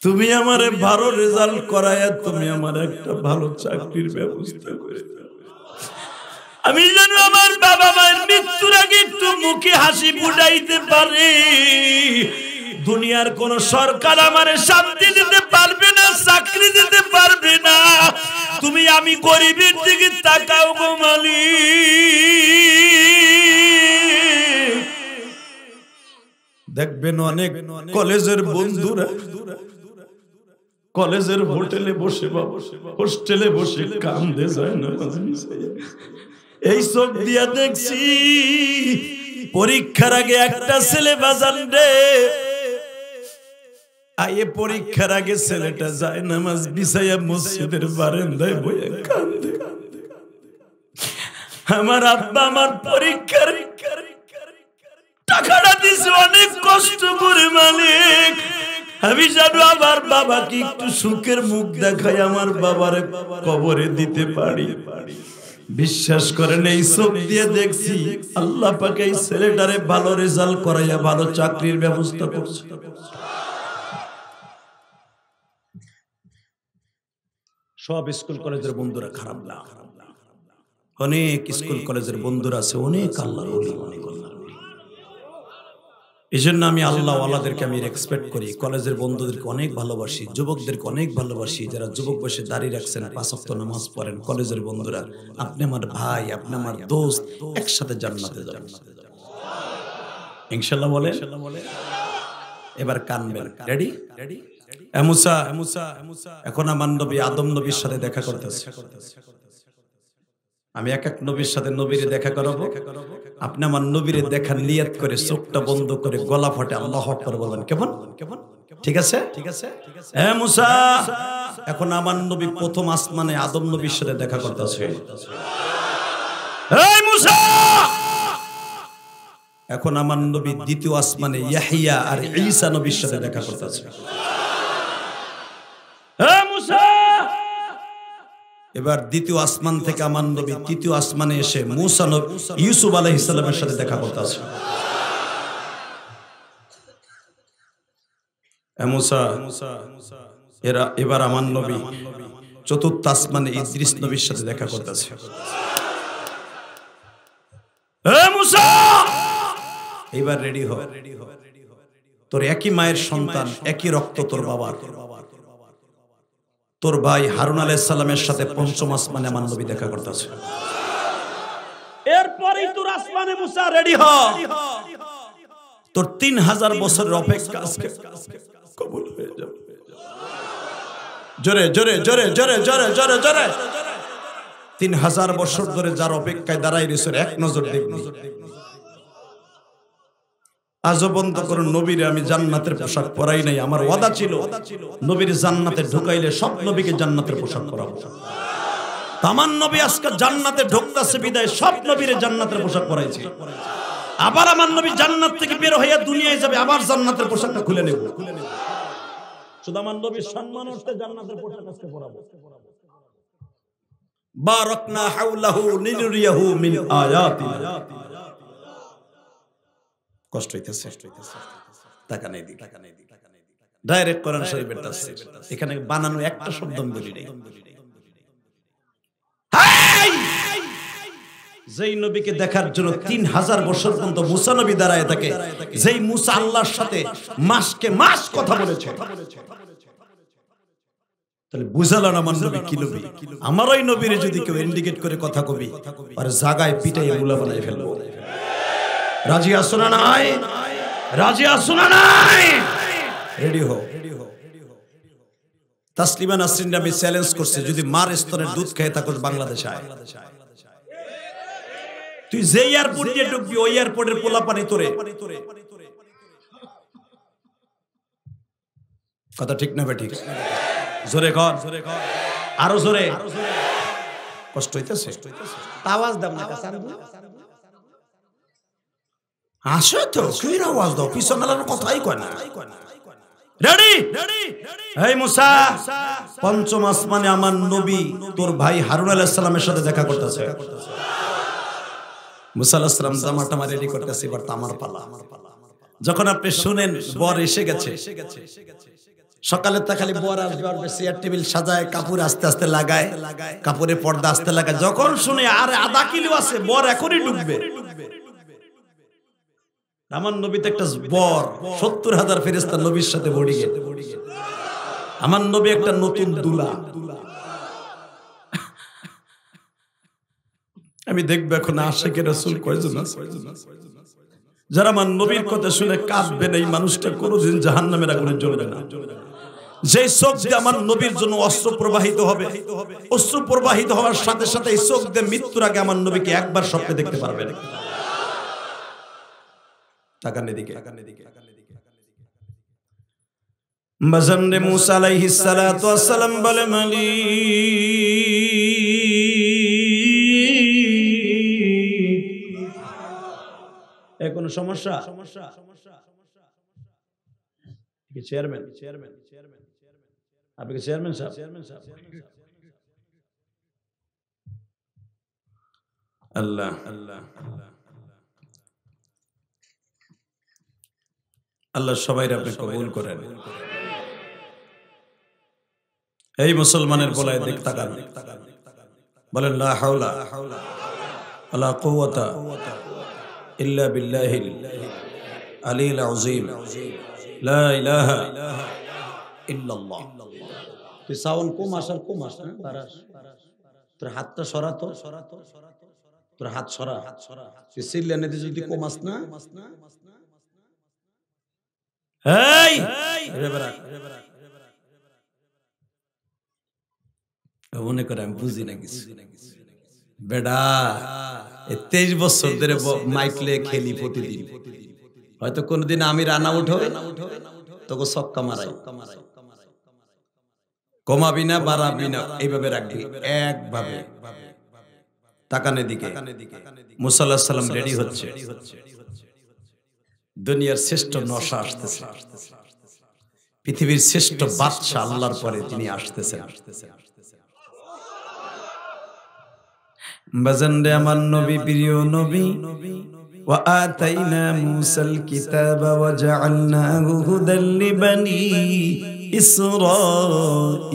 তুমি আমারে ভালো রেজাল্ট করায়া তুমি আমার একটা ভালো চাকরির ব্যবস্থা করে দাও, আমি যেন আমার বাবা মায়ের মৃত্যুর আগে একটু মুখে হাসি ফুটাইতে পারি। দুনিয়ার কোন সরকার আমারে শান্তি দিতে পারবে না, চাকরি দিতে পারবে না, তুমি আমি গরিবের দিকে তাকাও গো মালিক। দেখবেন অনেক কলেজের বন্ধুরা কলেজের হোটেলে বসে বা হোস্টেলে বসে কান্দে যায় না। এই চোখ দিয়া দেখছি পরীক্ষার আগে একটা ছেলে বাজান রে আয়ে পরীক্ষার আগে ছেলেটা যায় নামাজ বিছাইয়া মসজিদের বারান্দায় বসে কান্দে। আমার আব্বা আমার পরীক্ষার টাকাটা দিছে অনেক কষ্ট করে মালিক, আমি জানো আমার বাবাকে একটু সুখের মুখ দেখাই আমার বাবার কবরে দিতে পারি। বিশ্বাস করেন এই চোখ দিয়ে দেখছি আল্লাহ পাক এই ছেলেটারে ভালো রেজাল্ট করাইয়া ভালো চাকরির ব্যবস্থা করছে। সব স্কুল কলেজের বন্ধুরা খারাপ না, অনেক স্কুল কলেজের বন্ধুরা আছে অনেক আল্লাহর ওলি, অনেক আল্লাহর ওলি। এই জন্য আমি আল্লাহ ওয়ালাদেরকে আমি রেসপেক্ট করি, কলেজের বন্ধুদেরকে অনেক ভালোবাসি, যুবকদেরকে অনেক ভালোবাসি, যারা যুবক বয়সে দাঁড়িয়ে রাখছেন, 5 ওয়াক্ত নামাজ পড়েন, কলেজের বন্ধুরা আপনি আমার ভাই, আপনি আমার দোস্ত, একসাথে জান্নাতে যাবেন ইনশাআল্লাহ। বলেন এবার কানবেন, রেডি? মুসা এখন আমার নবী আদম নবীর সাথে দেখা করতেছে। আমি এক এক নবীর সাথে নবীরে দেখা করাবো, আপনি আমার নবীরে দেখার নিয়ত করে চোখটা বন্ধ করে গলা ফাটে আল্লাহু আকবার বলবেন। কেমন? ঠিক আছে? হ্যাঁ মুসা, এখন আমার নবী প্রথম আসমানে আদম নবীর সাথে দেখা করতেছে। এই মুসা, এখন আমার নবী দ্বিতীয় আসমানে ইয়াহিয়া আর ঈসা নবীর সাথে দেখা করতেছে। এই মুসা, এবার দ্বিতীয় আসমান থেকে আমার নবী তৃতীয় আসমানে এসে মুসা ইউসুফ আলাইহিস সালামের সাথে দেখা করতেছে। মুসা এবার আমার নবী চতুর্থ আসমানে ইদ্রিস নবীর সাথে দেখা করতেছে। মুসা এবার রেডি হ, তোর একই মায়ের সন্তান, একই রক্ত তোর বাবার, তোর ভাই হারুন আলাইহিস সালামের সাথে পঞ্চম আসমানে আমার নবী দেখা করতেছে। এরপরই তোর আসমানে মুসা রেডি হ, তোর 3000 বছরের অপেক্ষা আজকে কবুল হয়ে যাবে। জোরে জোরে জোরে জোরে জোরে জোরে জোরে 3000 বছর ধরে যার অপেক্ষায় দাঁড়াই রয়েছে এক নজর দেখবি। আজও বন্ধ করুন, নবীরে আমি জান্নাতের পোশাক পরাই নাই, আমার ওয়াদা ছিল নবীর জান্নাতে ঢুকাইলে সব নবীকে জান্নাতের পোশাক পরাবো। আমার নবী আজকে জান্নাতে ঢুকতেছে বিদায় সব নবীরে জান্নাতের পোশাক পরাইছি। আবার আমার নবী জান্নাত থেকে বের হয়ে দুনিয়ায় যাবে, আবার জান্নাতের পোশাকটা খুলে নেব। শুধু আমার নবীর সম্মানার্থে জান্নাতের পোশাক আজকে পরাবো। বারাকনা হাওলাহু লিনুরিয়াহু মিন আয়াতিনা। কষ্ট হইতেছে, টাকা নাই দি, ডাইরেক্ট কোরআন শরীফের তাফসীর, এখানে বানানো একটা শব্দ বলি নাই। যেই নবীকে দেখার জন্য 3000 বছর পর্যন্ত মুসা নবী দাঁড়ায় থাকে, যেই মুসা আল্লাহর সাথে মাসকে মাস কথা বলেছে, তাহলে বুঝালেন আমার নবী কি নবী। আমার ওই নবীরে যদি কেউ ইন্ডিকেট করে কথা কবি আর জায়গায় পিটাইয়ে মুলা বানাই ফেলবো। রাজি আছো না নাই? রাজি আছো না নাই? রেডি হও। তাসলিমা নাসরিন আমি চ্যালেঞ্জ করছে, যদি মার স্তনের দুধ খেয়ে থাকো বাংলাদেশে আয়, তুই যে এয়ারপোর্ট দিয়ে ঢুকবি ওই এয়ারপোর্টের পোলা পানি তোরে। কথা ঠিক না বেঠিক? জোরে কর, আরো জোরে। কষ্ট হইতেছে, আওয়াজ দাও না কাসানবু। আসো তো কি আওয়াজ দাও, পিছনের কথাই কয় না। রেডি? এই মুসা, পঞ্চম আসমানে আমার নবী তোর ভাই হারুন আলাইহিস সালামের সাথে দেখা করতেছে। মুসা আলাইহিস সালাম জামাটা রেডি করতেছে, এবার আমার পালা। যখন আপনি শুনেন বর এসে গেছে, সকালে তা খালি বর আসবে, চেয়ার টেবিল সাজায়, কাপড় আস্তে আস্তে লাগায়, কাপড়ে পর্দা আস্তে লাগায়। যখন শুনে আর আধা কিলো আছে, বর এখনই ঢুকবে। আমার নবীতে একটা বর, 70,000 ফেরেশতা নবীর সাথে বড়ি গে। আমার নবী একটা নতুন দুলা। আমি দেখবো এখন আশিকে রাসূল কয়জন আছে, যারা আমার নবীর কথা শুনে কাঁদবেন, এই মানুষটা কোনোদিন জাহান্নামের আগুনে জ্বলবে না। যে চোখ দিয়ে আমার নবীর জন্য অস্ত্র প্রবাহিত হবে, অস্ত্র প্রবাহিত হওয়ার সাথে সাথে এই চোখ দিয়ে মৃত্যুর আগে আমার নবীকে একবার স্বপ্নে দেখতে পারবেন। তাকান এদিকে। বাজানরে মুসা আলাইহিস সালাতু ওয়াস সালাম বলে, মালিক কোন সমস্যা? চেয়ারম্যান আপনি কি চেয়ারম্যান সাহেব? আল্লাহ আল্লাহ আল্লাহ সবাই আপনি কবুল করেন। এই মুসলমানের বলায় দিক তাকান, বলেন লা হাওলা ওয়ালা কুওয়াতা ইল্লা বিল্লাহিল আলিয়্যিল আযীম লা ইলাহা ইল্লাল্লাহ। তুই সাউন্ড কম আসার কম আস না পারাস, তোর হাতটা সরা, তো তোর হাত সরা, তুই সিল্লানে যদি কম আস না, এই মনে করে আমি বুঝি না কিছু। বেডা 23 বছর ধরে মাইক লে খেলি প্রতিদিন, হয়তো কোনদিন আমি রান আউট হবে তোকে ছক্কা মারাই, কমাবি না বাড়াবি না, এইভাবে রাখবি একভাবে। তাকানের দিকে মুসা আলাইহিস সালাম রেডি হচ্ছে, দুনিয়ার শ্রেষ্ঠ নশা আসতেছে, পৃথিবীর শ্রেষ্ঠ বাদশা আল্লাহর পরে তিনি আসতেছেন। বাজানরে আমার নবী, প্রিয় নবী, ওয়া আতাইনা মুসাল কিতাবা ওয়া জাআলনাহু হুদাল লিবানি ইসরাঈল।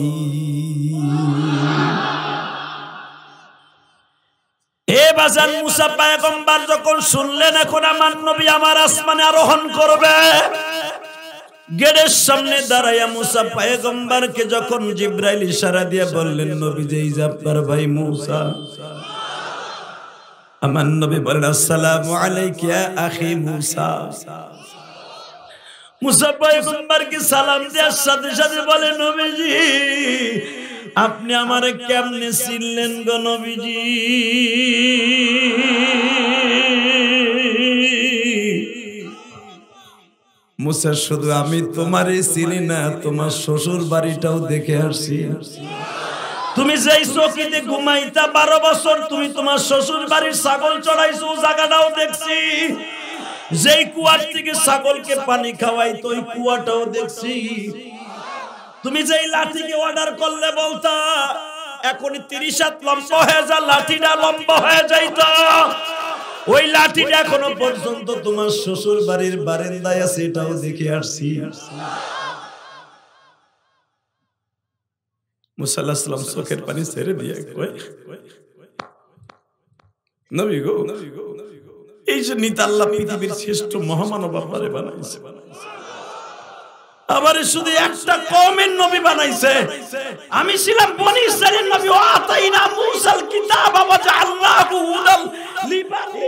এ বাজান মুসা পয়গম্বর যখন শুনলেন এখন আমার নবী আমার আসমানে আরোহণ করবে, গেটের সামনে দাঁড়ায়া মুসা পয়গম্বরকে যখন জিবরাইল ইশারা দিয়ে বললেন, নবী যে আপনার ভাই মুসা। আমার নবী বলেন, আসসালামু আলাইকা ইয়া আখি মুসা। মুসা পয়গম্বরকে সালাম দেওয়ার সাথে সাথে বলে, নবীজি আপনি আমারে কেমনে চিনলেন গো নবীজি? মুসা, শুধু আমি তোমারই চিনি না, তোমার শ্বশুর বাড়িটাও দেখে আসছি। তুমি যেই চৌকিতে ঘুমাইতা 12 বছর, তুমি তোমার শ্বশুর বাড়ির ছাগল চড়াইছো, জায়গাটাও দেখছি। যেই কুয়ার থেকে ছাগলকে পানি খাওয়াইতো ওই কুয়াটাও দেখছি। তুমি যেই লাঠিকে অর্ডার করলে বলতা এখন 30 হাত লম্বা হয়ে যা, লাঠিটা লম্বা হয়ে যাইতো, ওই লাঠিটা এখনো পর্যন্ত তোমার শ্বশুর বাড়ির বারান্দায় আছে, এটাও দেখে আসছি। মুসা আলাইহিস সালাম চোখের পানি ছেড়ে দিয়ে কয়, নবী গো, এই যে নিত আল্লাহ পৃথিবীর শ্রেষ্ঠ মহামানব আপনারে বানাইছে, আমারে শুধু একটা কওমের নবী বানাইছে। আমি ছিলাম বনি ইসরাইলের নবী, ওয়া আতাইনা মুসাল কিতাবা ওয়া জাআলনাহু হুদাল লিবানি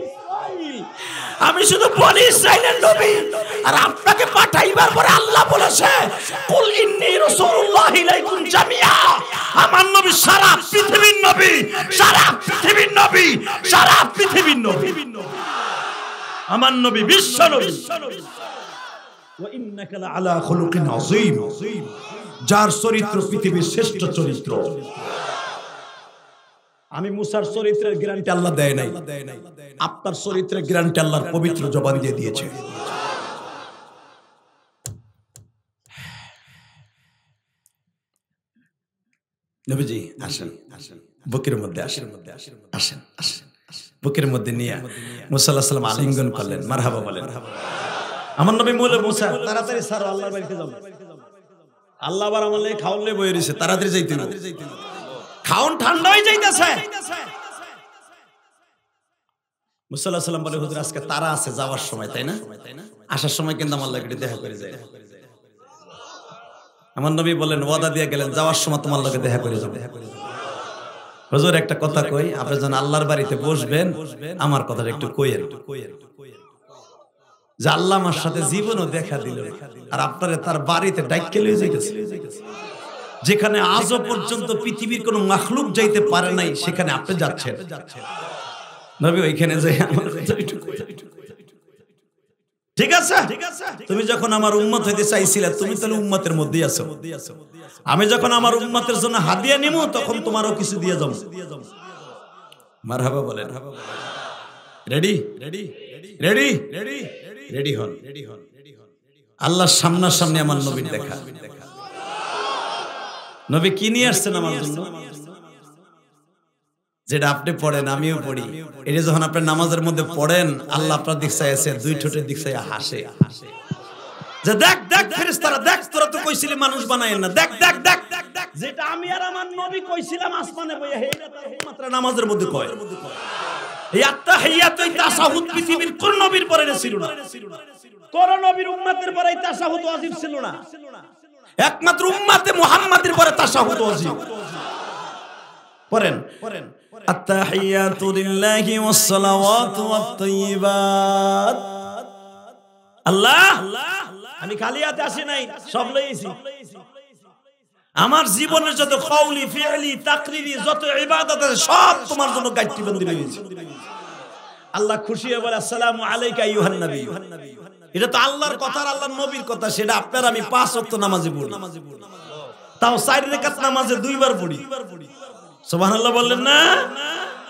ইসরাঈল। আমি শুধু বনি ইসরাইলের নবী, আর আপনাকে পাঠাইবার পরে আল্লাহ বলেছে, কুল ইন্নী রাসূলুল্লাহি ইলাইকুম জামিআ। আমার নবী সারা পৃথিবীর নবী, সারা পৃথিবীর নবী, সারা পৃথিবীর নবী। আমার নবী বিশ্ব নবী। ওয়া ইন্নাকা লাআলা খুলুকিন আযীম, যার চরিত্র পৃথিবীর শ্রেষ্ঠ চরিত্র। আমি মুসার চরিত্রের গ্যারান্টি আল্লাহ দেয় নাই, আপনার চরিত্রের গ্যারান্টি আল্লাহর পবিত্র জবান দিয়ে দিয়েছে। নবীজি আসেন, বুকের মধ্যে আসেন, আসেন, আসেন, বুকের মধ্যে নিয়ে মুসা আলাইহিস সালাম আলিঙ্গন করলেন, মারহাবা বলেন। আমার নবী বলে, মুসা তাড়াতাড়ি ছাড়ো, আল্লাহর বাড়িতে যাও। আল্লাহ আবার আমার লাগি খাওন লয়ে বইয়ে রইছে, তাড়াতাড়ি যাইতে হবে, খাওন ঠান্ডা হয়ে যাইতেছে। মুসা আলাইহিস সালাম বলে, হুজুর আজকে তারা আছে যাওয়ার সময়, তাই না? আসার সময় কিন্তু আমার লাগি দেখা করে যায়। আমার নবী বলেন, ওয়াদা দিয়ে গেলেন, যাওয়ার সময় তোমার লগে দেখা করে যাবে। হুজুর একটা কথা কই, আপনি যখন আল্লাহর বাড়িতে বসবেন আমার কথাটা একটু কইয়েন। যে আল্লাহ আমার সাথে জীবনও দেখা দিল আর আপনারা তার বাড়িতে ডাইক্কে লয়ে যাইতেছে, যেখানে আজও পর্যন্ত পৃথিবীর কোন মাখলুক যাইতে পারে নাই, সেখানে আপনি যাচ্ছেন। নবী ওইখানে যাই আমার কথা একটু ঠিক আছে। তুমি যখন আমার উম্মত হইতে চাইছিলে, তুমি তাহলে উম্মতের মধ্যেই আছো। আমি যখন আমার উম্মতের জন্য হাদিয়া নিব, তখন তোমারও কিছু দিয়ে যাব। মারহাবা বলেন। Ready ready ready ready ready হন। আল্লাহর সামনাসামনি আমার নবীর দেখা। নবী কি নিয়ে আসছেন আমার জন্য? যেটা আপনি পড়েন, আমিও পড়ি। এটা যখন আপনি নামাজের মধ্যে পড়েন, আল্লাহ আপনার দিক চাই আছে, দুই ঠোঁটের দিক চাই হাসে, যে দেখ দেখ ফেরেশতারা দেখ, তোরা তো কইছিলি মানুষ বানায়েন না, দেখ দেখ দেখ যেটা আমি আর আমার নবী কইছিলাম আসমানে বইয়া, হেইটা তার উম্মতরা নামাজের মধ্যে কয়। এই আত্তাহিয়াত এই তাশাহুদ পৃথিবীর কোন নবীর পরে ছিল না, কোন নবীর উম্মতের পরে এই তাশাহুদ ওয়াজিব ছিল না। একমাত্র উম্মতে মুহাম্মাদের পরে তাশাহুদ ওয়াজিব। পড়েন পড়েন আত্তাহিয়াতু লিল্লাহি ওয়াস সালাওয়াতু ওয়াত তাইয়্যিবাত। আল্লাহ, আমি খালি হাতে আসি নাই, সব লইছি। আমার জীবনের যত কওলি ফি'লি তাকরিরি যত ইবাদত আছে, সব তোমার জন্য গাইট্টিবন্দি রয়েছে। আল্লাহ খুশি হয়ে বলে আসসালামু আলাইকা আইয়ুহান নবী। এটা তো আল্লাহর কথা, আল্লাহর নবীর কথা। সেটা আপনার আমি 5 ওয়াক্ত নামাজে পড়ি, তাও 4 রাকাত নামাজে 2 বার পড়ি। সুবহানাল্লাহ বললেন না?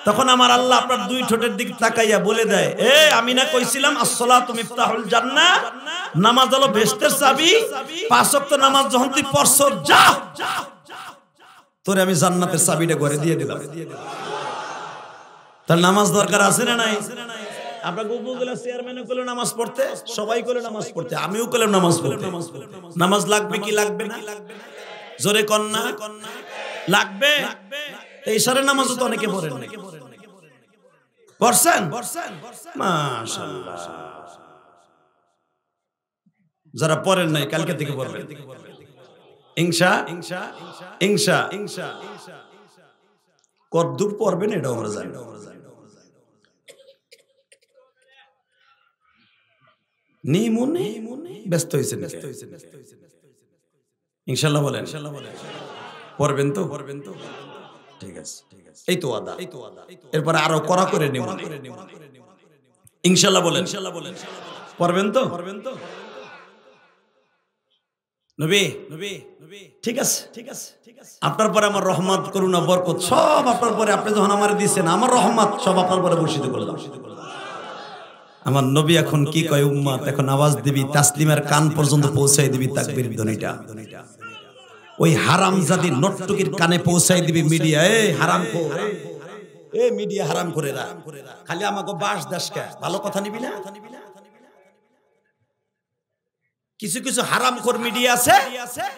তখন আমার আল্লাহ আপনার দুই ঠোঁটের দিকে তাকাইয়া বলে দেয়, এ আমি না কইছিলাম আসসালাতু মিফতাহুল জান্নাহ, নামাজ হলো বেহেশতের চাবি। 5 ওয়াক্ত নামাজ যখন তুই পড়ছ, যা তোরে আমি জান্নাতের চাবিটা ঘরে দিয়ে দিলাম। তার নামাজ দরকার আছে না নাই? আমরা গুগুগুলা চেয়ারম্যানও কইলো নামাজ পড়তে, সবাই কইলো নামাজ পড়তে, আমিও কইলাম নামাজ পড়তে। নামাজ লাগবে কি লাগবে না? জোরে কন না লাগবে। এই সারে নামাজও তো অনেকে পড়েন না, পড়ছেন? মাশাআল্লাহ। যারা পড়েন নাই কালকে থেকে পড়বেন ইনশা ইনশা। কতদূর পড়বেন এটাও আমরা জানি। নিমুনে ব্যস্ত হয়েছেন ইনশাআল্লাহ বলেন। পড়বেন তো? ঠিক আছে, এই তো আদা। এরপরে আরো করা করে নিব ইনশাআল্লাহ বলেন। পড়বেন তো? নবী ঠিক আছে, আপনার পরে আমার রহমত করুণা বরকত সব আপনার পরে। আপনি যখন আমার দিচ্ছেন, আমার রহমত সব আপনার পরে বর্ষিত করলাম। আমার নবী এখন কি কয়, উম্মত এখন আওয়াজ দিবি, তাসলিমের কান পর্যন্ত পৌঁছাই দিবি তাকবীর ধ্বনিটা। ওই হারামজাদি নটটুকির কানে পৌঁছাই দিবি মিডিয়া। এই হারামখোর, এই মিডিয়া হারাম করে রা, খালি আমাকে বাস দাসকা ভালো কথা নিবি না। কিছু কিছু হারামখোর মিডিয়া আছে,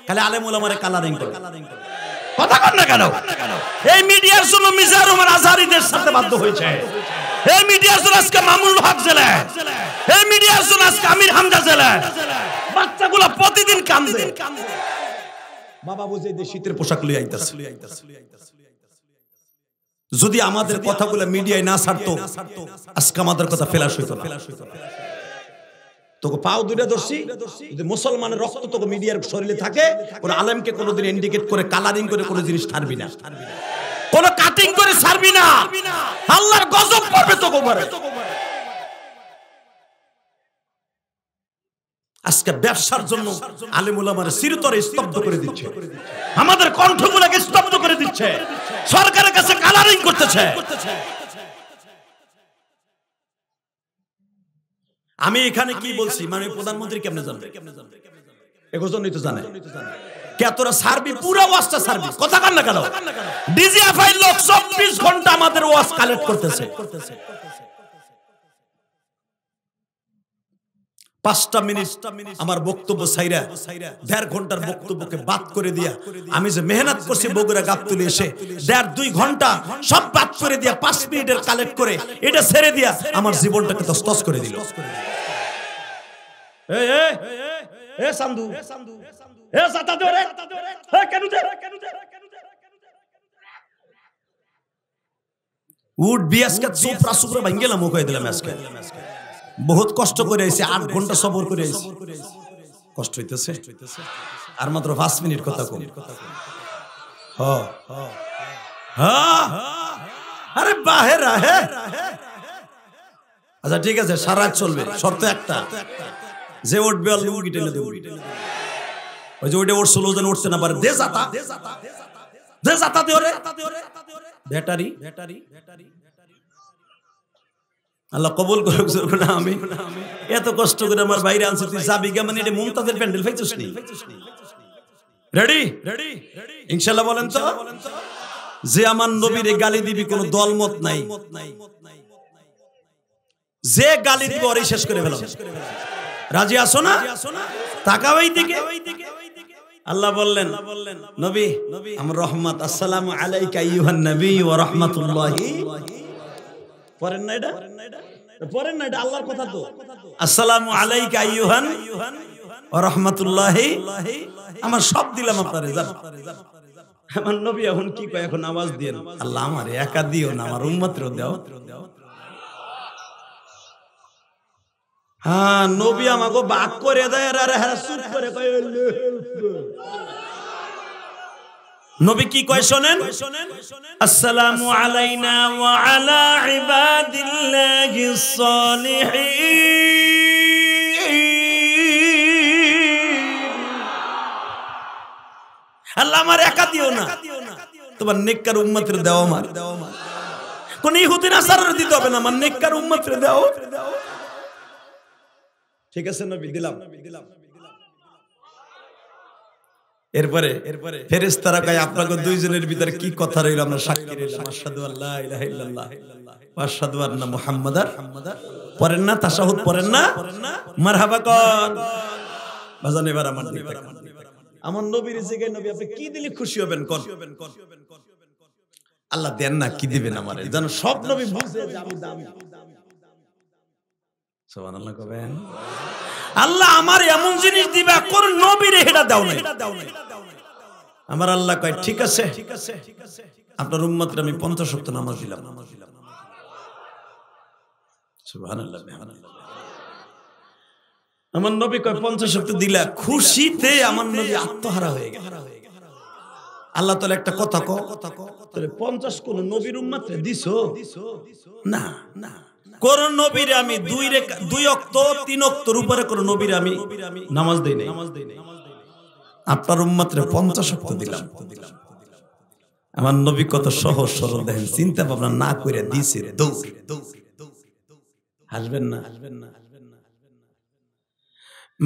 খালি আলেম ওলামারে কালারিং করে। কথা কন না কেন? এই মিডিয়ার জন্য মিজার উমর আজহারীদের সাথে বাধ্য হয়েছে। এই মিডিয়ার জন্য আজকে মামুনুল হক জেলে, এই মিডিয়ার জন্য আজকে আমির হামজা জেলে। বাচ্চাগুলো প্রতিদিন কান্দে, বাবা বুঝে যে শীতের পোশাক লই আইতাছে। যদি আমাদের কথাগুলো মিডিয়ায় না ছাড়তো, আজকে আমাদের কথা ফেলাস হইতো না। তোকে পাও দুইটা ধরছি, যদি মুসলমানের রক্ত তোকে মিডিয়ার শরীরে থাকে, কোন আলেমকে কোনোদিন ইন্ডিকেট করে কালারিং করে কোনো জিনিস ছাড়বি না, কোন কাটিং করে ছাড়বি না। আল্লাহর গজব পড়বে তোকে উপরে। আজকে ব্যবসার জন্য আলেম ওলামারে চিরতরে স্তব্ধ করে দিচ্ছে, আমাদের কণ্ঠগুলোকে স্তব্ধ করে দিচ্ছে, সরকারের কাছে কালারিং করতেছে। আমি এখানে কি বলছি, মানে প্রধানমন্ত্রী কেমনে জানবে? এগোজনই তো জানে। কে তোরা সার্বি পুরো ওয়াজটা সার্বি, কথা কান না কেন? ডিজিএফআই লোক 24 ঘন্টা আমাদের ওয়াজ কালেক্ট করতেছে। 5টা মিনিট আমার বক্তব্য সাইরা 1.5 ঘন্টার বক্তব্যকে বাদ করে দিয়া, আমি যে মেহনত করছি বগুড়া গাবতলী এসে 1.5-2 ঘন্টা সব বাদ করে দিয়া 5 মিনিটের কালেক্ট করে এটা ছেড়ে দিয়া আমার জীবনটাকে তছতছ করে দিল। এ সান্দু, এ সাতা দে রে, এ কেন দে, উড বিএস কা সুপ্রা সুপ্রা ভাঙ্গেলা মুখ কই দিলাম আজকে। বহুত কষ্ট করে আইছি, 8 ঘন্টা সবর করে আইছি। কষ্ট হইতেছে, আর মাত্র 5 মিনিট কথা কম। আরে বাহেরা হে। আচ্ছা ঠিক আছে, সারা রাত চলবে, শর্ত একটা, যে উঠবে আর লুঙ্গি টেনে দেবো। ওই যে ওইটা উঠছিল, যেন উঠতে না পারে, দে যাতা, দে যাতা দে ওরে, ব্যাটারি। আল্লাহ কবুল করুক। না আমি এত কষ্ট করে আমার বাইরে আনছি, তুই যাবি কে? মানে এটা মুমতাজের প্যান্ডেল পাইছিস নি? রেডি ইনশাআল্লাহ বলেন তো, যে আমার নবীরে গালি দিবি কোনো দলমত নাই, যে গালি দিবি ওরে শেষ করে ফেলাম। রাজি আছো না? তাকাও এই দিকে। আল্লাহ বললেন, নবী আমার রহমত, আসসালামু আলাইকা আইয়ুহান নবী ওয়া রাহমাতুল্লাহি। পড়েন না এটা? পড়েন না, এটা আল্লাহর কথা তো। আসসালামু আলাইকা আইয়ুহান ওয়া রাহমাতুল্লাহি। আমার সব দিলাম আপনারে, জান। আমার নবী এখন কি কয়? এখন আওয়াজ দেন, আল্লাহ আমার একা দিও না, আমার উম্মতরে দাও। হ্যাঁ, নবী আমাকে বাক করে দেয়, আর হ্যাঁ চুপ করে কয়। নবী কি কয় শোনেন, আসসালামু আলাইনা ওয়া আলা ইবাদিল্লাহিস সালিহিন। আল্লাহ আমার একা দিও না, তোমার নেককার উম্মতের দাও। আমার কোন ইহুদি নাসারার দিতে হবে না, আমার নেককার উম্মতের দাও। ঠিক আছে নবী, দিলাম। এরপরে ফেরেশতারা কয়, আপনাকে দুইজনের ভিতরে কি কথা রইল? আমরা সাক্ষী রইলাম, আশহাদু আল্লা ইলাহা ইল্লাল্লাহ ওয়া আশহাদু আন্না মুহাম্মাদার। পড়েন না তাশাহুদ? পড়েন না? মারহাবা কর বাজান। এবার আমার দিকে আমার নবীর জিগায়, নবী আপনি কি দিলে খুশি হবেন কোন? আল্লাহ দেন না, কি দিবেন আমারে? জানো সব নবী বুঝে যে আমি দামি। সুবহানাল্লাহ কবেন। আল্লাহ আমার এমন জিনিস দিবা, কোন নবীরে এটা দাও নাই। আমার আল্লাহ কয়, ঠিক আছে, আপনার উম্মতরে আমি 50 ওয়াক্ত নামাজ দিলাম। সুবহানাল্লাহ। আমার নবী কয় 50 ওয়াক্ত দিলা, খুশিতে আমার নবী আত্মহারা হয়ে গেল। আল্লাহ তাআলা একটা কথা কও, তাহলে 50 কোন নবীর উম্মতরে দিছো? না, কোন নবীরে আমি 2 ওয়াক্ত 3 ওয়াক্তের উপরে কোন নবীরে আমি নামাজ দেই নাই। আপনার উম্মতরে 50 ওয়াক্ত দিলাম। আমার নবী কত সহজ সরল, দেখেন, চিন্তা ভাবনা না করে দিছে। হাসবেন না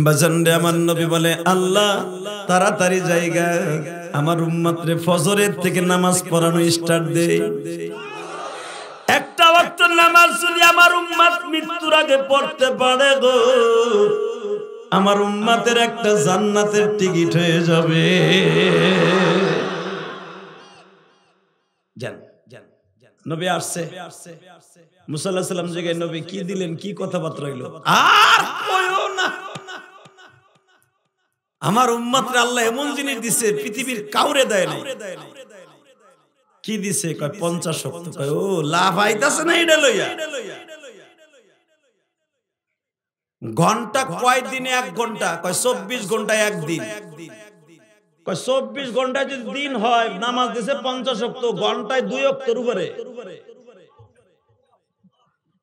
বাজানরে। আমার নবী বলে, আল্লাহ তাড়াতাড়ি জায়গা আমার উম্মতরে ফজরের থেকে নামাজ পড়ানো স্টার্ট দে। একটা ওয়াক্ত নামাজ যদি আমার উম্মত মৃত্যুর আগে পড়তে পারে গো, আমার উম্মতের একটা জান্নাতের টিকিট হয়ে যাবে। জান নবী আসছে, মুসা আলাইহিস সালাম জায়গায় নবী কি দিলেন, কি কথাবার্তা হইলো আর কইও না। আমার উম্মতরে আল্লাহ এমন জিনিস দিছে পৃথিবীর কাউরে দেয় না। কি দিছে? কয় 50 ওয়াক্ত। কয় ও লাভ আইতাছে না এটা লইয়া? ঘন্টা কয় দিনে 1 ঘন্টা? কয় 24 ঘন্টায় 1 দিন। কয় 24 ঘন্টায় যদি দিন হয়, নামাজ দিছে 50 ওয়াক্ত, ঘন্টায় 2 ওয়াক্তের উপরে।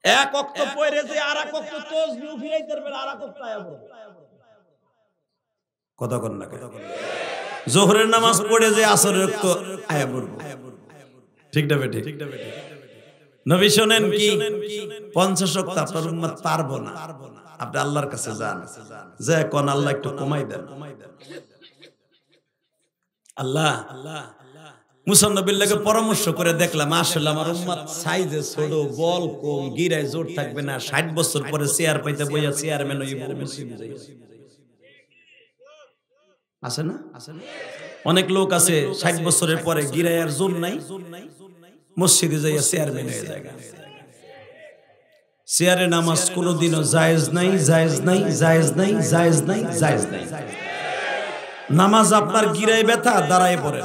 1 ওয়াক্ত পড়ে যে আর 1 ওয়াক্ত তাসবিহ ফিরাইতে পারবে, আর 1 ওয়াক্ত আয়া পড়বে। কথা কন না? যোহরের নামাজ পড়ে যে আসরের ওয়াক্ত আয়া পড়বে। ঠিক না বেটি? নবী শুনেন কি, 50 ওয়াক্ত আপনার উম্মত পারবো না। আপনি আল্লাহর কাছে যান, যে কোন আল্লাহ একটু কমাই দেন। আল্লাহ মুসা নবীর লাগে পরামর্শ করে দেখলাম, আসলে আমার উম্মত সাইজে ছোট, বল কম, গিরায় জোর থাকবে না, 60 বছর পরে চেয়ার পাইতে বইয়া চেয়ারম্যান হইব। আছে না? অনেক লোক আছে 60 বছরের পরে গিরায় আর জোর নাই, মসজিদে যাইয়া চেয়ারম্যান হয়ে যায়। চেয়ারে নামাজ কোনোদিনও জায়েজ নাই, জায়েজ নাই, জায়েজ নাই, জায়েজ নাই, জায়েজ নাই। নামাজ আপনার গিরায় ব্যথা, দাঁড়ায় পড়েন।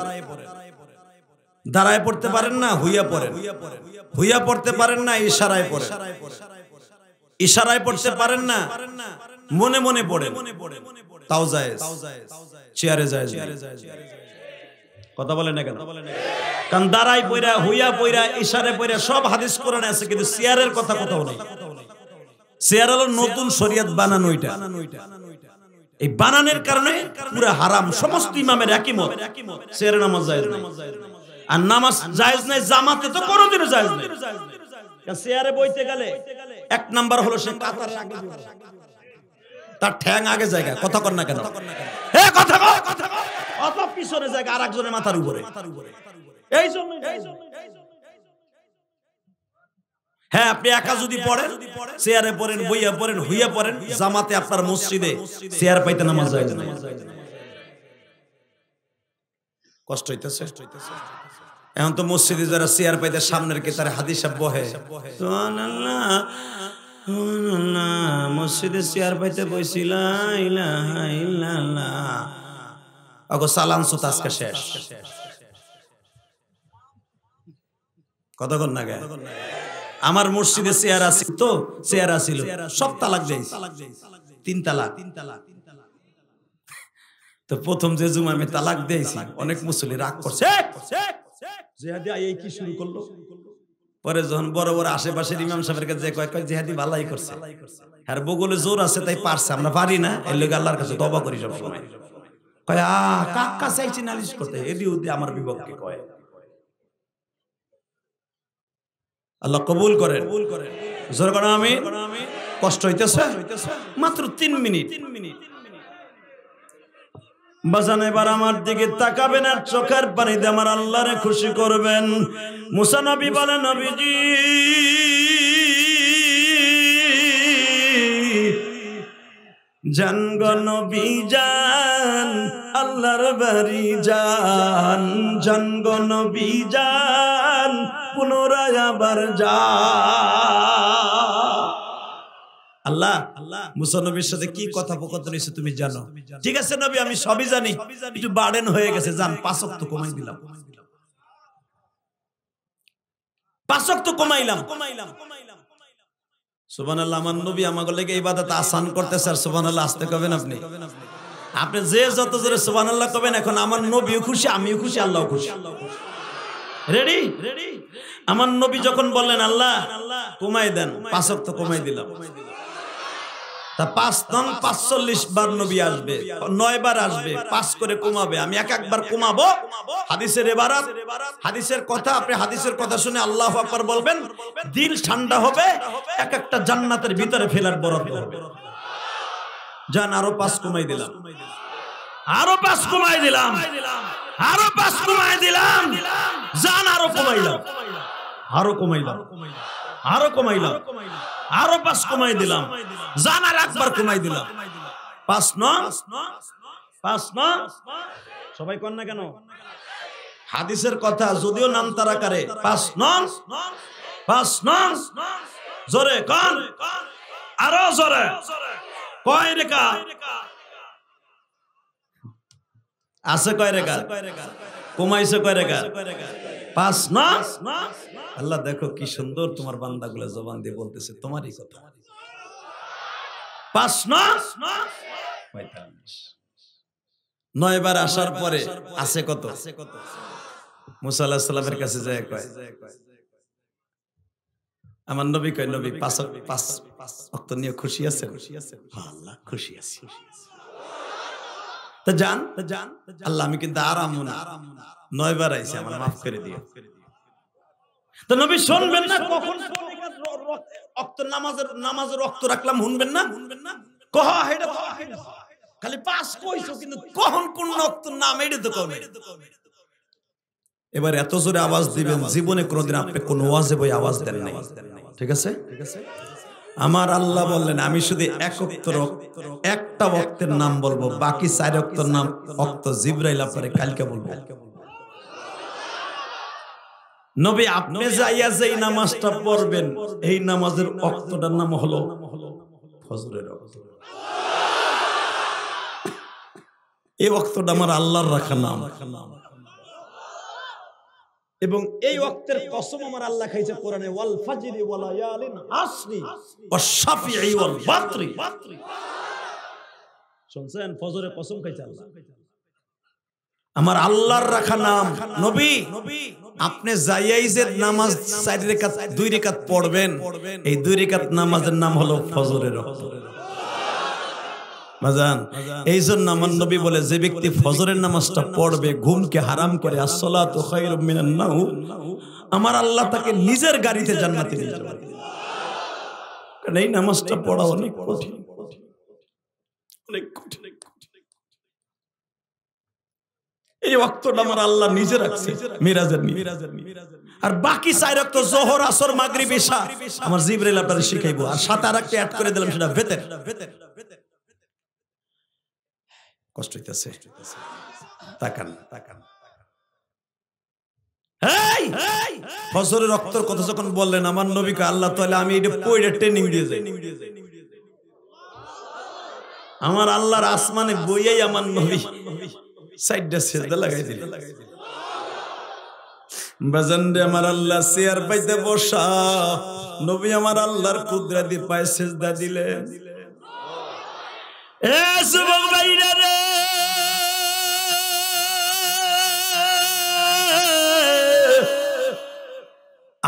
দাঁড়ায় পড়তে পারেন না, হুইয়া পড়েন। হুইয়া পড়তে পারেন না, ইশারায় পড়েন। ইশারায় পড়তে পারেন না, মনে মনে পড়ে, তাও যায়, চেয়ারে যায়। কথা বলে না কেন? কারণ দাঁড়াই পয়রা, হুইয়া পয়রা, ইশারে পয়রা সব হাদিস কোরআনে আছে, কিন্তু চেয়ারের কথা কোথাও নেই। চেয়ার হলো নতুন শরীয়ত বানানো, এটা এই বানানোর কারণে পুরো হারাম। সমস্ত ইমামের একই মত, চেয়ারে নামাজ জায়েজ নাই। আর নামাজ জায়েজ নাই জামাতে তো কোনোদিনও জায়েজ নাই। চেয়ারে বইতে গেলে এক নাম্বার হলো সে কাতার আগে, তার ঠ্যাং আগে জায়গা, কথা কর না কেন? হে কথা কর, অত পিছনে জায়গা আরেকজনের মাথার উপরে। এই জন্য হ্যাঁ, আপনি একা যদি পড়েন, চেয়ারে পড়েন, বইয়া পড়েন, হুইয়া পড়েন, জামাতে আপনার মসজিদে চেয়ার পাইতে নামাজ যায় না। কষ্ট হইতেছে। এখন তো মসজিদে যারা চেয়ার পাইতে সামনের কে তারা হাদিস বহে, সুবহানাল্লাহ সুবহানাল্লাহ, মসজিদে চেয়ার পাইতে বইছিল, ইলাহা ইল্লাল্লাহ, ওগো সালাম সুত আজকে শেষ। কথা কর না গে? আমার মসজিদে চেয়ার আছিল তো, চেয়ার আছিল সব তালাক দিয়েছে, 3 তালাক। তো প্রথম যে জুমা আমি তালাক দিয়েছি, অনেক মুসল্লি রাগ করছে, জিহাদি এই কি শুরু করলো। পরে যখন বড় বড় আশেপাশের ইমাম সাহেবের কাছে কয় জিহাদি ভালাই করছে, আর বগলে জোর আছে তাই পারছে, আমরা পারি না, এর লগে আল্লাহর কাছে তওবা করি সব সময়। কয় কাকা চাইছি নালিশ করতে, এদি উদি আমার বিপক্ষে কয়। আল্লাহ কবুল করেন, জোর করে আমিন। কষ্ট হইতেছে, মাত্র 3 মিনিট। বাজান এবার আমার দিকে তাকাবেন আর চোখের পানিতে আমার আল্লাহরে খুশি করবেন। মুসা নবী বলেন, নবীজি জান গো নবী জান, আল্লাহর বাড়ি জান, জান গো নবী জান, পুনরায় আবার যা। আল্লাহ মুসা নবীর সাথে কি কথোপকথন হয়েছে তুমি জানো? ঠিক আছে নবী, আমি সবই জানি, একটু বার্ডেন হয়ে গেছে, জান 5 ওয়াক্ত কমাই দিলাম, 5 ওয়াক্ত কমাইলাম। সুবহানাল্লাহ, আমার নবী আমাকে লেগে ইবাদত আসান করতেছে। আর সুবহানাল্লাহ আসতে কবেন আপনি, আপনি যে যত জোরে সুবহানাল্লাহ কবেন, এখন আমার নবীও খুশি, আমিও খুশি, আল্লাহও খুশি। রেডি? আমার নবী যখন বললেন আল্লাহ কমাই দেন, 5 ওয়াক্ত কমাই দিলাম। তা 5 নং 45 বার নবী আসবে, 9 বার আসবে, 5 করে কমাবে, আমি একবার কমাবো। হাদিসের ইবারত, হাদিসের কথা, আপনি হাদিসের কথা শুনে আল্লাহু আকবার বলবেন, দিল ঠান্ডা হবে, এক একটা জান্নাতের ভিতরে ফেলার বরাদ্দ হবে। জান আরো 5 কমাই দিলাম, আরো 5 কমাই দিলাম, আরো 5 কমাই দিলাম, জান আরো কমাইলাম, আরো কমাইলাম, আরো কমাইলাম, আরো 5 কমাই দিলাম, জান আর একবার কমাই দিলাম। 5 নং, 5 নং, সবাই কোন না কেন? হাদিসের কথা যদিও নাম তার আকারে, 5 নং, 5 নং, জোরে কোন, আরো জোরে, কয় রেখা আছে? কয় রেখা কমাইছে? কয় রেখা? 5 নং। আল্লাহ দেখো কি সুন্দর তোমার বান্দাগুলো জবান দিয়ে বলতেছে তোমারই কথা। 5 নং 45, 9 বার আসার পরে আছে কত? মুসা আলাইহিস সালামের কাছে যায় কয়, আমার নবী কয়, নবী 5 ওয়াক্ত নিয়ে খুশি আছেন? আল্লাহ খুশি আছি। তা জান আল্লাহ আমি কিন্তু আরাম না, 9 বার আইছে, আমার মাফ করে দিও। তো নবী শুনবেন না কখন ওয়াক্ত নামাজের ওয়াক্ত রাখলাম, শুনবেন না? কহ হেডা খালি 5 কইছো, কিন্তু কখন কোন ওয়াক্ত নাম এইটা তো কবে। এবার এত জোরে আওয়াজ দিবেন, জীবনে কোনদিন আপনি কোন ওয়াজে বই আওয়াজ দেন নাই, ঠিক আছে? আমার আল্লাহ বললেন আমি শুধু একটা ওয়াক্তের নাম বলবো, বাকি 4 ওয়াক্তের নাম ওয়াক্ত জিবরাইল আপনারে কালকে বলবো। নবী আপনি যাইয়া যেই নামাজটা পড়বেন, এই নামাজের ওয়াক্তটার নাম হলো ফজরের ওয়াক্ত। এই ওয়াক্তটা আমার আল্লাহর রাখা নাম। এবং এই ওয়াক্তের কসম আমার আল্লাহ খাইছে কোরআনে, ওয়াল ফাজরি ওয়া লায়ালিন আসরি ওয়াশ শাফিঈ ওয়াল বাতরি। শুনছেন, ফজরের কসম খাইছে আল্লাহ। আমার আল্লাহর রাখা নাম নবী। আপনি জায়েজের নামাজ 4 রাকাত 2 রাকাত পড়বেন, এই 2 রাকাত নামাজের নাম হলো ফজরের ওয়াক্ত। বাজান, এই জন্য আমার নবী বলে, যে ব্যক্তি ফজরের নামাজটা পড়বে ঘুমকে হারাম করে, আসসালাতু খায়রুম মিনান নাওম, আমার আল্লাহ তাকে নিজের গাড়িতে জান্নাতে নিয়ে যাবে। কারণ এই নামাজটা পড়া অনেক কঠিন, অনেক কঠিন। এই ওয়াক্তটা আমার আল্লাহ নিজে রাখছে মিরাজের নিয়ে। আর বাকি 4 ওয়াক্ত যোহর, আসর, মাগরিব, ইশা আমার জিবরাইল আপনাদের শিখাইবো। আর 7 আরেকটা অ্যাড করে দিলাম, সেটা বেতের। কষ্ট হইতেছে, তাকান তাকান। ফজরের ওয়াক্তের কথা যখন বললেন, আমার নবীকে আল্লাহ তাআলা, আমি এটা পড়ে ট্রেনিং দিয়ে যাই। আমার আল্লাহর আসমানে বইয়াই আমার নবী সাইডটা সিজদা লাগাই দিলেন। বাজান রে, আমার আল্লাহ চেয়ার পাইতে বসা, নবী আমার আল্লাহর কুদরতি পায়ে সিজদা দিলেন। এ যুবক ভাইরা রে,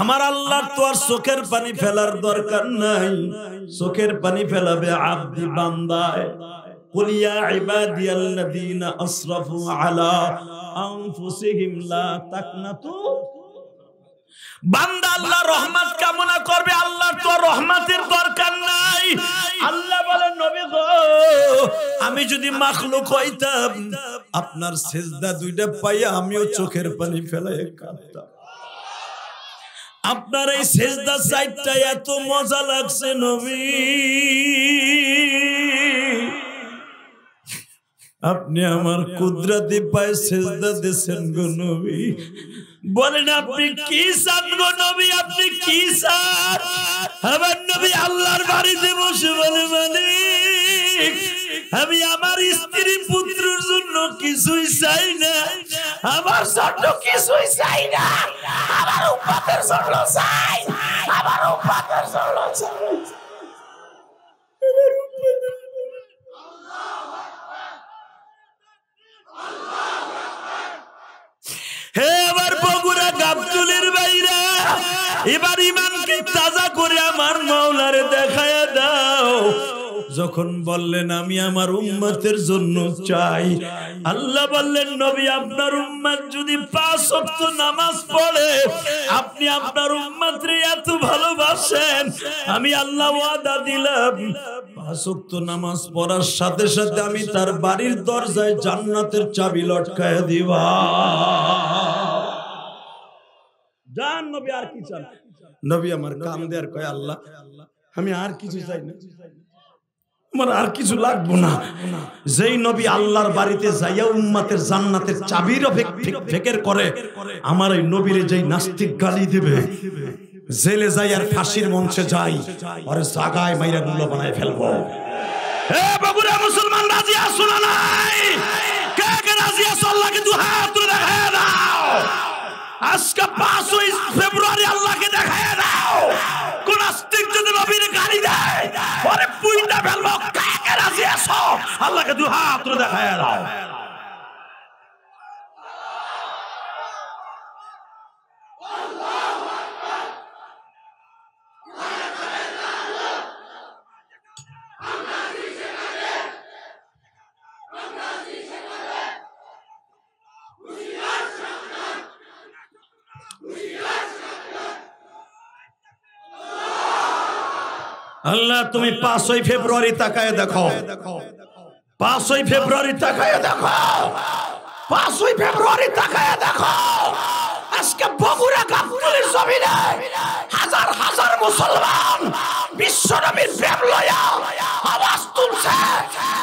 আমার আল্লাহর তো আর চোখের পানি ফেলার দরকার নাই, চোখের পানি ফেলাবে আব্দি বান্দায়। কুল ইয়া ইবাদিয়াল্লাযীনা আসরাফু আলা আনফুসিহিম লা তাকনাতু। বান্দা আল্লাহর রহমত কামনা করবে, আল্লাহর তো রহমতের দরকার নাই। আল্লাহ বলেন, নবী গো, আমি যদি মাখলুক হইতাম, আপনার সিজদা 2টা পাইয়া আমিও চোখের পানি ফেলায় কাঁদতাম। আপনার এই সিজদা 4টা এত মজা লাগছে নবী, আপনি আমার কুদরতি পায়ে সিজদা দিয়েছেন গো নবী। বলেন আপনি কি চান গো নবী, আপনি কি চান? আমার নবী আল্লাহর বাড়িতে বসে বলে, মালিক, আমি আমার স্ত্রী পুত্রের জন্য কিছুই চাই না, আমার জন্য কিছুই চাই না, আমার উম্মতের জন্য চাই, আমার উম্মতের জন্য চাই। হে আমার বগুড়া গাবতুলের বাইরা, এবার ইমানকে তাজা করে আমার মাওলারে দেখায়া দাও। যখন বললেন আমি আমার উম্মতের জন্য চাই, আল্লাহ বললেন, নবী আপনার উম্মত যদি 5 ওয়াক্ত নামাজ পড়ে, আপনি আপনার উম্মতরে এত ভালোবাসেন, আমি আল্লাহ ওয়াদা দিলাম 5 ওয়াক্ত নামাজ পড়ার সাথে সাথে আমি তার বাড়ির দরজায় জান্নাতের চাবি লটকায়া দিবা। জান নবী আর কি চান? নবী আমার কাম দেয়ার কয়, আল্লাহ আমি আর কিছু চাই না, আমার আর কিছু লাগবো না। যেই নবী আল্লাহর বাড়িতে যাইয়া উম্মতের জান্নাতের চাবির ফিকির করে, আমার এই নবীরে যেই নাস্তিক গালি দিবে, জেলে যাই আর ফাঁসির মঞ্চে যাই, আরে জাগায় মাইরা গুলো বানায় ফেলবো। হে বগুড়া মুসলমান, রাজি আছো না নাই? কে কে রাজি আছো? আল্লাহকে 2 হাত তুলে দেখায় দাও। আজকে 5 ফেব্রুয়ারি আল্লাহকে দেখায় দাও। কোন নাস্তিক যদি নবীর গালি দেয়, ওরে পুইটা ফেলবো। কে কে রাজি আছো? আল্লাহকে 2 হাত তুলে দেখায় দাও। আল্লাহ তুমি 5 ফেব্রুয়ারি তাকায় দেখো, 5 ফেব্রুয়ারি তাকায় দেখো, 5 ফেব্রুয়ারি তাকায় দেখো। আজকে বগুড়া গাবতলীর জমিনে হাজার হাজার মুসলমান বিশ্বনবীর প্রেম লয়া আওয়াজ তুলছে।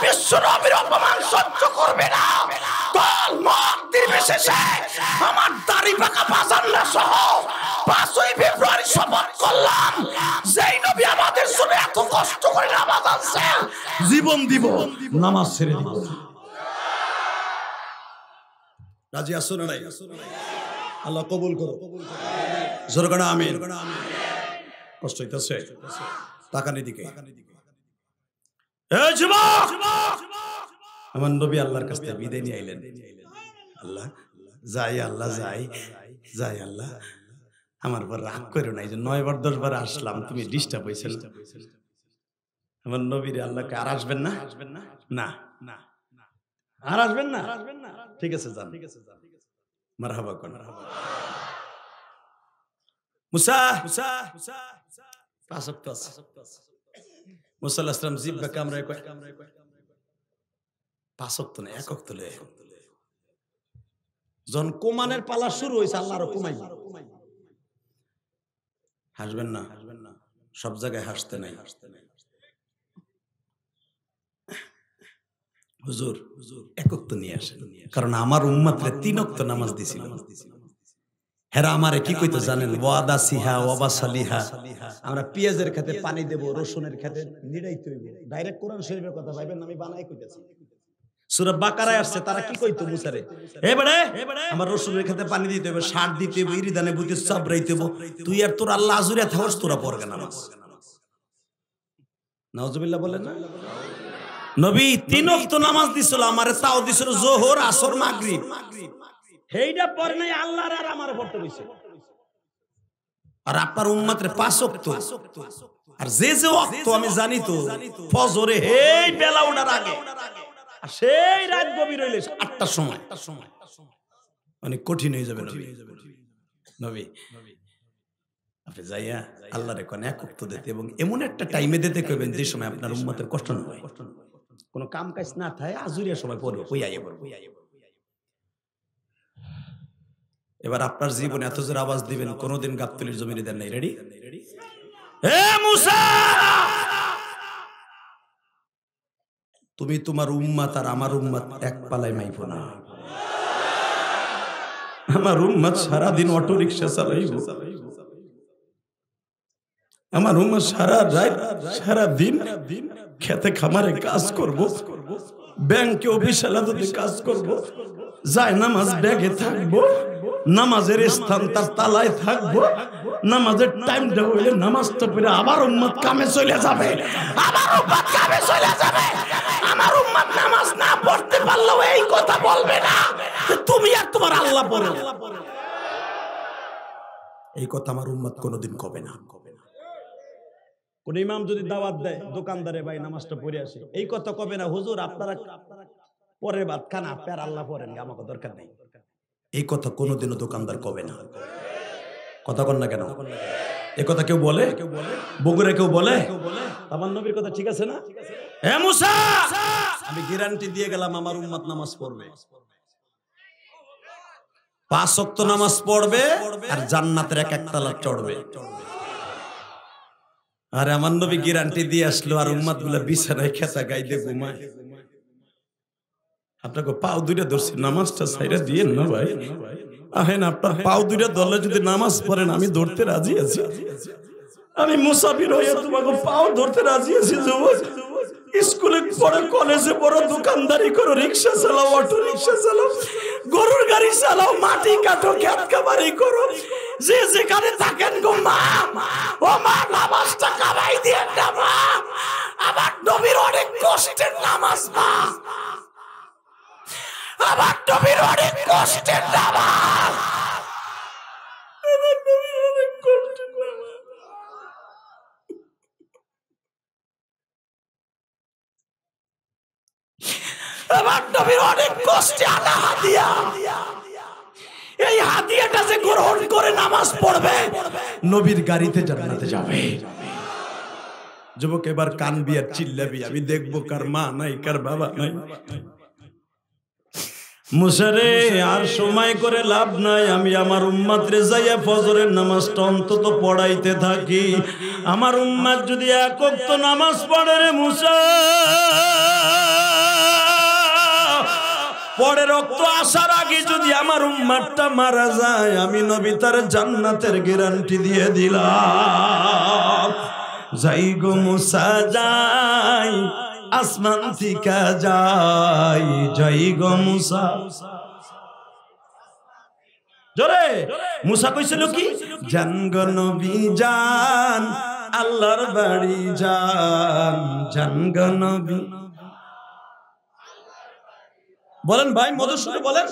বিশ্বনবীর অপমান সহ্য করবে না, দল মত নির্বিশেষে আমার দাড়ি পাকা বাজান্না সহ 5 ফেব্রুয়ারি শপথ করলাম, যেই নবী আমাদের জন্য এত কষ্ট করে নামাজ আনছে, জীবন দিব, নামাজ ছেড়ে দিব। রাজি আছো না নাই? আল্লাহ কবুল করো। জোরে করে আমিন। কষ্ট হইতেছে টাকা নিদিকে। এই যুবক, আমার নবী আল্লাহর কাছ থেকে বিদায় নিয়ে আইলেন। আল্লাহ যাই, আল্লাহ যাই যাই, আল্লাহ আমার পর রাগ করো না, এই যে 9 বার 10 বার আসলাম, তুমি ডিস্টার্ব হয়েছিল। আমার নবীরে আল্লাহকে আর আসবেন না, না না আর আসবেন না, ঠিক আছে যান, মারহাবা কোন মুসা মুসা পাঁচ ওয়াক্ত আছে। মুসা আলাইহিস সালাম জিহ্বা কামড়ায় কয় 5 ওয়াক্ত না 1 ওয়াক্ত লয়। যখন কোমানের পালা শুরু হয়েছে আল্লাহ আরো কমাই। হাসবেন না, সব জায়গায় হাসতে নাই। হুজুর 1 ওয়াক্ত নিয়ে আসেন, কারণ আমার উম্মতরে 3 ওয়াক্ত নামাজ দিছিল। হেরা আমারে কি কইতো জানেন? ওয়াদা সিহা ওয়াবা সালিহা। আমরা পেঁয়াজের খেতে পানি দেব, রসুনের খেতে নিড়াইতে হইব। ডাইরেক্ট কোরআন শরীফের কথা ভাইবেন, আমি বানাই কইতাছি। সূরা বাকারায় আসছে, তারা কি কইতো মুসারে? এ বড়ে আমার রসুনের খেতে পানি দিতে হবে, সার দিতে হবে, ইরিদানে বুঝতে চাবরাইতে হবে। তুই আর তোর আল্লাহ আজুরে থাকস, তোরা পড়গে নামাজ। নাউজুবিল্লাহ বলেন না? নবী 3 ওয়াক্ত নামাজ দিছিল, আমারে তাও দিছিল যোহর, আসর, মাগরিব। হেইডা পড়ে নাই আল্লাহর আর আমার পড়তে কইছে। আর আপনার উম্মতের 5 ওয়াক্ত। আর যে যে ওয়াক্ত আমি জানি তো, ফজরে হেই বেলা ওঠার আগে, আর সেই রাত গভীর হইলে 8টার সময়, অনেক কঠিন হয়ে যাবে নবী। নবী আপনি যাইয়া আল্লাহরে কোন 1 ওয়াক্ত দিতে, এবং এমন একটা টাইমে দিতে কইবেন যে সময় আপনার উম্মতের কষ্ট না হয়, কোনো কাম কাজ না থাকে, আজুরিয়া সময় পড়বে, কই আইয়া পড়বে। এবার আপনার জীবনে এত জোর আওয়াজ দিবেন, কোনদিন গাবতলির জমিনে দেন নাই। রেডি? হে মুসা, তুমি তোমার উম্মত আর আমার উম্মত এক পালায় মাইফো না। আমার উম্মত সারাদিন অটো রিক্সা চালাইব, আমার উম্মত সারা রাত সারা দিন খেতে খামারে কাজ করব, ব্যাংকে অফিস আদালতে কাজ করব, যায় নামাজ ব্যাগে থাকবো, নামাজের স্থান তার তালায় থাকবো, নামাজের টাইমটা হইলে নামাজটা পড়ে আবার উম্মত কামে চলে যাবে, আমার উম্মত কামে চলে যাবে। আমার উম্মত নামাজ না পড়তে পারলেও এই কথা বলবে না তুমি আর তোমার আল্লাহ পড়ো। এই কথা আমার উম্মত কোনোদিন কবে না। কোন ইমাম যদি দাওয়াত দেয় দোকানদারে, ভাই নামাজটা পড়ে আসে, এই কথা কবে না, হুজুর আপনারা পরের ভাত খান, আপনি আর আল্লাহ পড়েন, আমাকে দরকার নেই। এই কথা কোনোদিনও দোকানদার কবে না। কথা কন না কেন? এই কথা কেউ বলে? বগুড়া কেউ বলে? আমার নবীর কথা ঠিক আছে না? হে মুসা, আমি গ্যারান্টি দিয়ে গেলাম আমার উম্মত নামাজ পড়বে, 5 ওয়াক্ত নামাজ পড়বে, আর জান্নাতের 1 তলা চড়বে। আর আমার নবী গ্যারান্টি দিয়ে আসলো, আর উম্মত গুলা বিছানায় খেতা গাইতে ঘুমায়। আপনাকে পাও 2টা ধরছি, নামাজটা ছাইরা দিয়েন না ভাই। আহেন আপনার পাও 2টা ধরলে যদি নামাজ পড়েন, আমি ধরতে রাজি আছি। আমি মুসাফির হয়ে তোমাকে পাও ধরতে রাজি আছি। যুবক, স্কুলে পড়ো, কলেজে পড়ো, দোকানদারি করো, রিক্সা চালাও, অটো রিক্সা চালাও, গরুর গাড়ি চালাও, মাটি কাটো, খেত খামারি করো, যে যেখানে থাকেন গো মা, ও মা নামাজটা কামাই দিয়ে না মা, আমার নবীর অনেক কষ্টের নামাজ মা, আমার নবীর অনেক কষ্টের নামাজ, আমার নবীর অনেক কষ্টের নামাজ। আমার নবীর অনেক কষ্টে আনা হাদিয়া, এই হাদিয়াটা যে গ্রহণ করে নামাজ পড়বে, নবীর গাড়িতে জান্নাতে যাবে। যুবক এবার কানবি আর চিল্লাবি, আমি দেখবো কার মা নাই, কার বাবা নাই। মুসারে আর সময় করে লাভ নাই, আমি আমার উম্মতরে যাইয়া ফজরের নামাজটা অন্তত পড়াইতে থাকি। আমার উম্মত যদি 1 ওয়াক্ত নামাজ পড়ে রে মুসা, পরে রক্ত আসার আগে যদি আমার উম্মতটা মারা যায়, আমি নবী তার জান্নাতের গ্যারান্টি দিয়ে দিলাম। যাই গো মুসা যাই, আসমান থেকে যাই, যাই গো মুসা। জোরে মুসা কইছিল কি জান গো নবী জান আল্লাহর বাড়ি যান জান গো নবী বলেন ভাই মধুর সুরে বলেন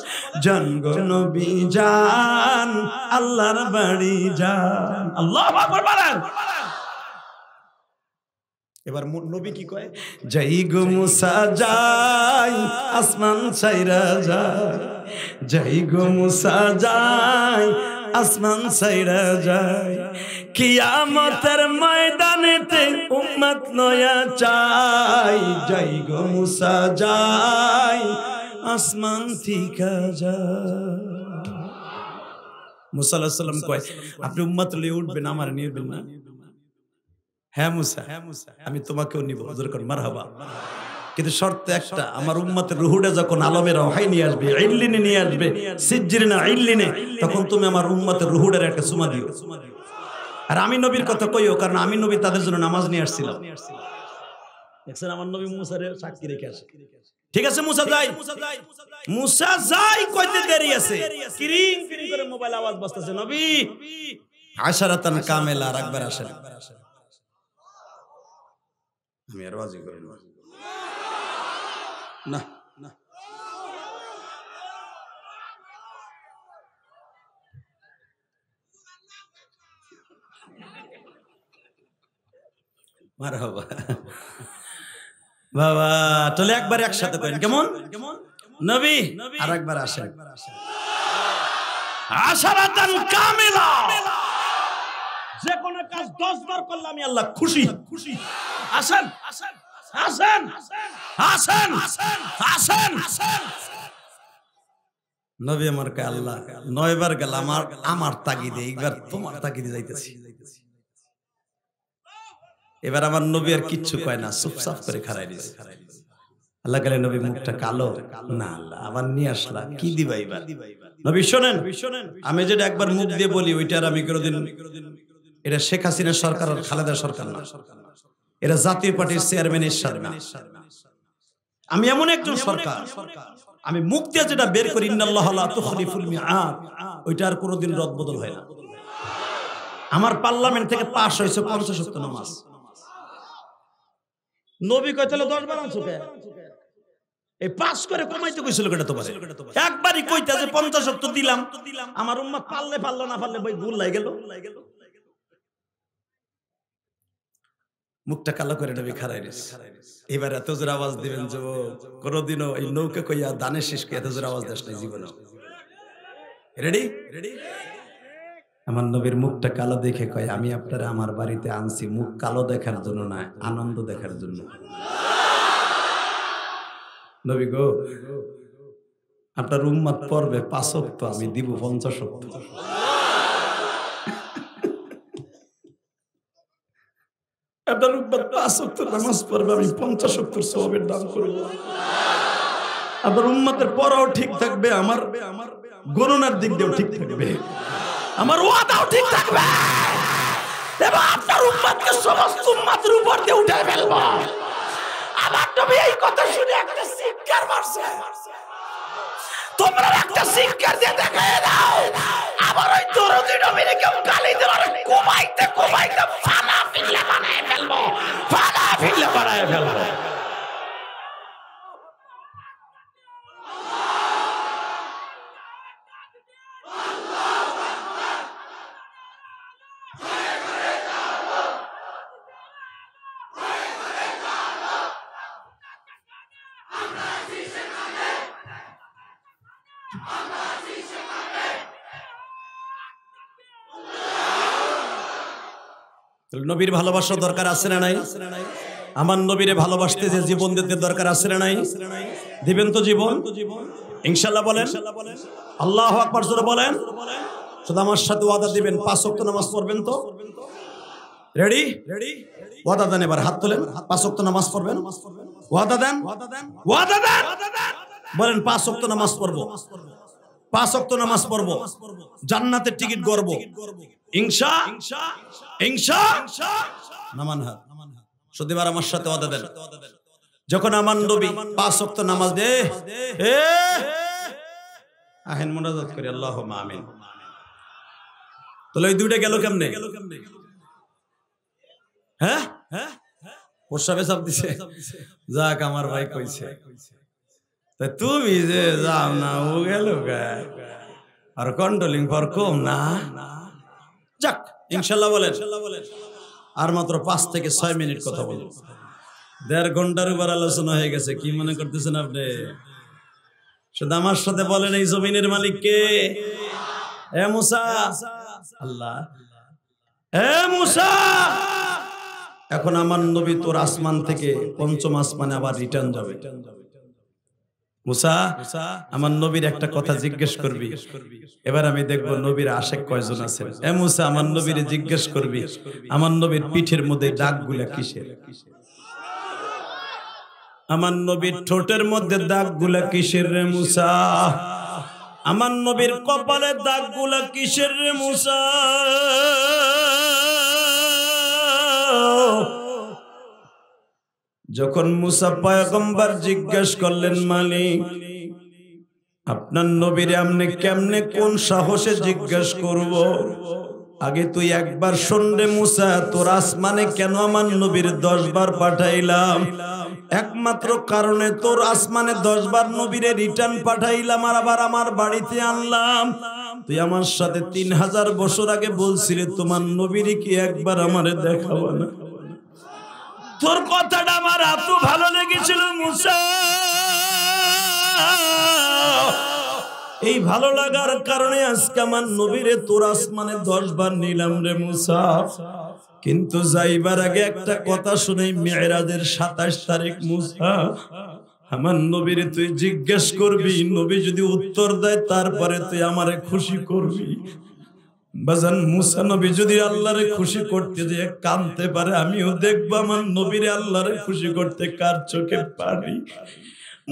জান গো নবী জান আল্লাহর বাড়ি যান আল্লাহু আকবার বলেন এবার নবী কি কয় যাই গো মুসা যাই আসমান ছাইরা যায় যাই গো মুসা যাই আসমান ছাইরা যায় কিয়ামতের ময়দানেতে উম্মত নয়া চাই যাই গো মুসা যাই আসমান থিকা যায় মুসা আলাইহিস সালাম কয় আপনি উম্মত লয়ে উঠবেন আমার নিবেন না হ্যাঁ মুসা আমি তোমাকেও নিব হুজুর কোন মারহাবা কিন্তু শর্ত একটা আমার উম্মতের রূহটা যখন আলমের রওহাই নিয়ে আসবে ইল্লিনে নিয়ে আসবে সিজরিনা ইল্লিনে তখন তুমি আমার উম্মতের রূহটার একটা চুমা দিও আর আমি নবীর কথা কইও কারণ আমি নবী তাদের জন্য নামাজ নিয়ে আসছিলাম দেখছেন আমার নবী মুসারে সাক্ষী রেখে আসে ঠিক আছে মুসা যাই কইতে দেরি আছে কিরিং কিরিং করে মোবাইল আওয়াজ বাজতেছে নবী আশারাতান কামেলা আর একবার আসেন আমি আর ওয়াজি করি না না মারহাবা বাবা তাহলে একবার একসাথে করেন কেমন নবী আরেকবার আসেন আশারাতান কামিলা যে কোন কাজ 10 বার করলে আমি আল্লাহ খুশি খুশি আসেন আসেন আসেন আসেন আসেন আসেন নবী আমার কে আল্লাহ 9 বার গেল আমার তাগিদে একবার তোমার তাগিদে যাইতেছি এবার আমার নবী আর কিচ্ছু কয় না চুপচাপ করে খাড়াই দিয়েছে আল্লাহ গেলে নবী মুখটা কালো না আল্লাহ আবার নিয়ে আসলা কি দিবা এবার নবী শোনেন আমি যেটা একবার মুখ দিয়ে বলি ওইটা আর আমি কোনোদিন এটা শেখ হাসিনা সরকার আর খালেদা সরকার না এটা জাতীয় পার্টির চেয়ারম্যানের সাথে না আমি এমন একজন সরকার আমি মুখ দিয়ে যেটা বের করি ইন্নাল্লাহ লা তুখলিফুল মিআদ ওইটা আর কোনোদিন রদ বদল হয় না আমার পার্লামেন্ট থেকে পাস হয়েছে 50 ওয়াক্ত নামাজ নবী কইতালে 10 বার আনছো কে এই পাস করে কমাইতে কইছিল কেটা তোমারে একবারই কইতা যে 50 ওয়াক্ত দিলাম আমার উম্মত পারলো না পারলে ভাই ভুল লাগে গেল মুখটা কালো করে নবী খাড়াই দিয়েছে এবার এত জোরে আওয়াজ দিবেন যে কোনদিনও এই নৌকা কইয়া দানের শেষ কে এত জোরে আওয়াজ দেশ নাই জীবনে রেডি আমার নবীর মুখটা কালো দেখে কয় আমি আপনারা আমার বাড়িতে আনছি মুখ কালো দেখার জন্য না আনন্দ দেখার জন্য নবী গো আপনার উম্মত পড়বে 5 ওয়াক্ত আমি দিব 50 ওয়াক্ত আপনার উম্মত 5 ওয়াক্ত নামাজ পড়বে আমি 50 ওয়াক্ত সওয়াবের দান করব আপনার উম্মতের পড়াও ঠিক থাকবে আমার গণনার দিক দিয়েও ঠিক থাকবে আমার ওয়াদাও ঠিক থাকবে এবং আপনার উম্মতকে সমস্ত উম্মতের উপর দিয়ে উঠে ফেলবো আমার নবী এই কথা শুনে একটা চিৎকার মারছে তোমরা একটা চিৎকার দিয়ে দেখায় দাও আবার ওই দরদি নবীর কেউ গালি দেওয়ার ঘুমাইতে ফানা ফিল্লা বানায় ফেলবো নবীর ভালোবাসা দরকার আছে না নাই আমার নবীরে ভালোবাসতে যে জীবন দিতে দরকার আছে না নাই দিবেন তো জীবন ইনশাআল্লাহ বলেন আল্লাহু আকবার জোরে বলেন শুধু আমার সাথে ওয়াদা দিবেন 5 ওয়াক্ত নামাজ পড়বেন তো রেডি ওয়াদা দেন এবার হাত তোলেন 5 ওয়াক্ত নামাজ পড়বেন ওয়াদা দেন বলেন 5 ওয়াক্ত নামাজ পড়ব 5 ওয়াক্ত নামাজ পড়ব জান্নাতের টিকিট গড়ব ইনশাআল্লাহ নামান হাত শুধু এবার আমার সাথে ওয়াদা দেন যখন আমার নবী 5 ওয়াক্ত নামাজ দে আহেন মুনাজাত করি আল্লাহুম্মা আমিন তাহলে ওই দুইটা গেল কেমনে? হ্যাঁ, প্রস্রাবে চাপ দিছে। যাক আমার ভাই কইছে, তুমি যে যাও না ও গেল আর কন্ট্রোলিং ফর কম না। যাক ইনশাল্লাহ বলেন। আর মাত্র 5 থেকে 6 মিনিট কথা বলবো। 1.5 ঘন্টার উপর আলোচনা হয়ে গেছে। কি মনে করতেছেন আপনি? শুধু আমার সাথে বলেন, এই জমিনের মালিক কে? এ মুসা, আল্লাহ। এ মুসা, এখন আমার নবী তোর আসমান থেকে 5ম আসমানে আবার রিটার্ন যাবে। মুসা, আমার নবীর একটা কথা জিজ্ঞেস করবি। এবার আমি দেখবো নবীর আশেক কয়জন আছেন। এ মুসা, আমার নবীরে জিজ্ঞেস করবি আমার নবীর পিঠের মধ্যে দাগগুলা কিসের? আমার নবীর ঠোঁটের মধ্যে দাগগুলা কিসের রে মুসা? আমার নবীর কপালে দাগগুলা কিসের রে মুসা? যখন মুসা পয়গম্বর জিজ্ঞেস করলেন, মালিক আপনার নবীরে আমনে কেমনে কোন সাহসে জিজ্ঞেস করব? আগে তুই একবার শোন রে মুসা, তোর আসমানে কেন আমার নবীর 10 বার পাঠাইলাম? একমাত্র কারণে তোর আসমানে 10 বার নবীরে রিটার্ন পাঠাইলাম আর আবার আমার বাড়িতে আনলাম। তুই আমার সাথে 3000 বছর আগে বলছিলি তোমার নবীরে কি একবার আমারে দেখাবো না? তোর কথাটা আমার এত ভালো লেগেছিল মুসা। এই ভালো লাগার কারণে আজকে আমার নবীরে তোর আসমানে 10 বার নিলাম রে মুসা। কিন্তু যাইবার আগে একটা কথা শুনে, মেরাজের 27 তারিখ মুসা, আমার নবীরে তুই জিজ্ঞেস করবি, নবী যদি উত্তর দেয় তারপরে তুই আমারে খুশি করবি। বাজান মুসা নবী যদি আল্লাহরে খুশি করতে দিয়ে কাঁদতে পারে, আমিও দেখবো আমার নবীরে আল্লাহরে খুশি করতে কার চোখে পারি।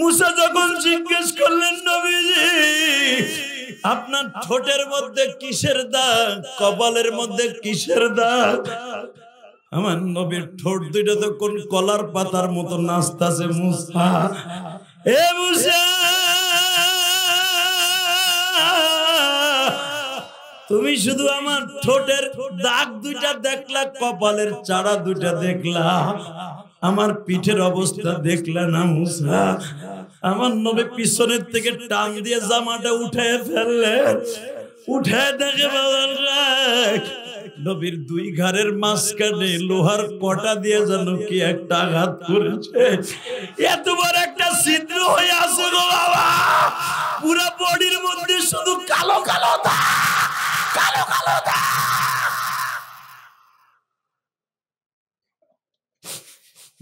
মুসা যখন জিজ্ঞেস করলেন, নবীজি আপনার ঠোঁটের মধ্যে কিসের দাগ, কপালের মধ্যে কিসের দাগ? আমার নবীর ঠোঁট দুইটা তো কোন কলার পাতার মতো নাচতাছে। মুসা, এ মুসা, তুমি শুধু আমার ঠোঁটের দাগ দুইটা দেখলা, কপালের চারা দুইটা দেখলা, আমার পিঠের অবস্থা দেখলা না মুসা? আমার নবী পিছনের থেকে টান দিয়ে জামাটা উঠায় ফেললেন। উঠায় দেখে নবীর 2 ঘাড়ের মাঝখানে লোহার কটা দিয়ে যেন কি একটা আঘাত করেছে। এত বড় একটা ছিদ্র হয়ে আছে গো বাবা, পুরো বডির মধ্যে শুধু কালো কালো দাগ, কালো কালো দাগ।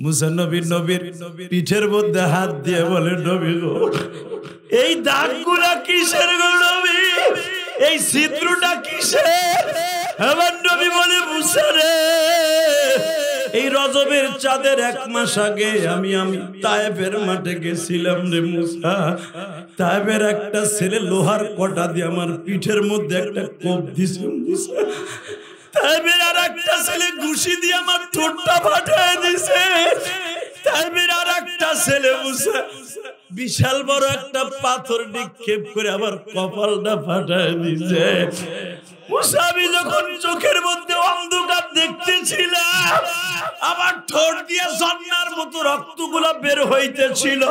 মুসা নবীর পিঠের মধ্যে হাত দিয়ে বলে, নবী গো এই দাগগুলা কিসের গো নবী? এই ছিদ্রটা কিসের? আমার নবী বলে, মুসা রে, এই রজবের চাঁদের 1 মাস আগে আমি তায়েফের মাঠে গেছিলাম রে মুসা। তায়েফের একটা ছেলে লোহার কটা দিয়ে আমার পিঠের মধ্যে একটা কোপ দিছে মুসা। তায়েফের আর একটা ছেলে ঘুষি দিয়ে আমার ঠোঁটটা ফাটায় দিছে। তায়েফের আর একটা ছেলে মুসা বিশাল বড় একটা পাথর নিক্ষেপ করে আবার কপালটা ফাটায় দিছে। মুসা, আমি যখন চোখের মধ্যে অন্ধকার দেখতেছিলাম, আমার ঠোঁট দিয়ে ঝর্ণার মতো রক্তগুলা বের হইতেছিল,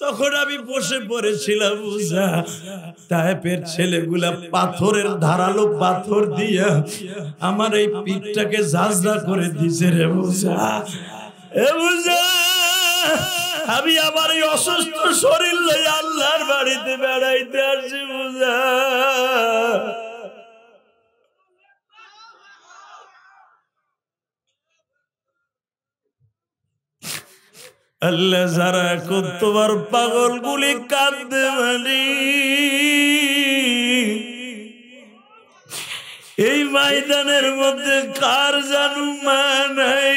তখন আমি বসে পড়েছিলাম মুসা। তায়েফের ছেলেগুলা পাথরের ধারালো পাথর দিয়া আমার এই পিঠটাকে ঝাঁঝরা করে দিছে রে মুসা। এ মুসা, আমি আমার এই অসুস্থ শরীর লইয়া আল্লাহর বাড়িতে বেড়াইতে আসছি মুসা। আল্লাহ যারা এখন তোমার পাগল গুলি কাঁদতে মানি, এই ময়দানের মধ্যে কার জানু মা নাই,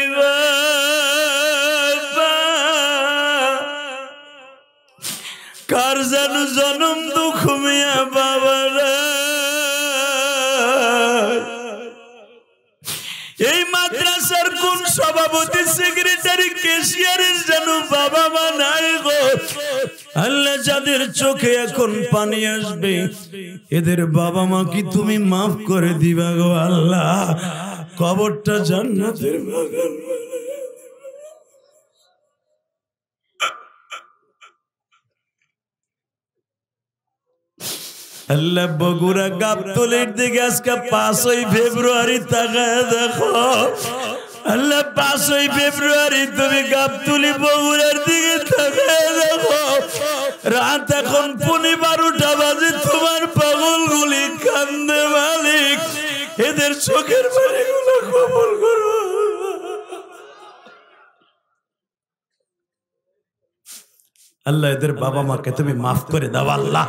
কার জানু জনম দুঃখ মিয়া বাবারা। এই মাদ্রাসার কোন সভাপতি, সেক্রেটারি, ক্যাশিয়ারের যেন বাবা মা নাই গো। আল্লাহ যাদের চোখে এখন পানি আসবে এদের বাবা মা কি তুমি মাফ করে দিবা গো আল্লাহ। কবরটা জান্নাতের বাগান। আল্লাহ বগুড়া গাবতলীর দিকে আজকে 5ই ফেব্রুয়ারি তাকায় দেখো আল্লাহ 5ই ফেব্রুয়ারি তুমি গাবতলী বগুড়ার দিকে তাকায় দেখো রাত এখন 12:30 বাজে তোমার পাগলগুলি কান্দে মালিক এদের চোখের পানিগুলো কবুল করো। আল্লাহ এদের বাবা মাকে তুমি মাফ করে দাও আল্লাহ।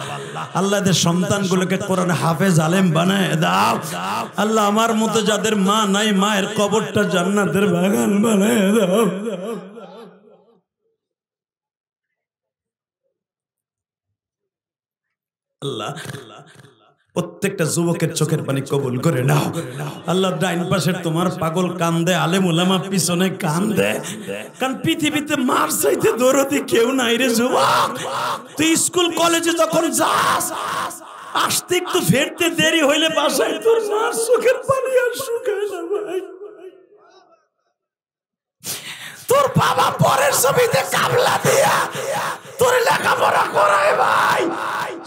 আল্লাহ এদের সন্তানগুলোকে কোরআনে হাফেজ আলেম বানায় দাও আল্লাহ। আমার মতো যাদের মা নাই মায়ের কবরটা জান্নাতের বাগান বানায় দাও। আল্লাহ প্রত্যেকটা যুবকের চোখের পানি কবুল করে নাও আল্লাহ। ডাইন পাশের তোমার পাগল কান্দে, আলেম উলামা পিছনে কান্দে, কারণ পৃথিবীতে মার চাইতে দরদি কেউ নাই রে যুবক। তুই স্কুল কলেজে যখন যাস আসতে একটু ফেরতে দেরি হইলে বাসায় তোর মার চোখের পানি আর শুকায় না ভাই। তোর বাবা পরের ছবিতে কামলা দিয়া তোর লেখাপড়া করায় ভাই,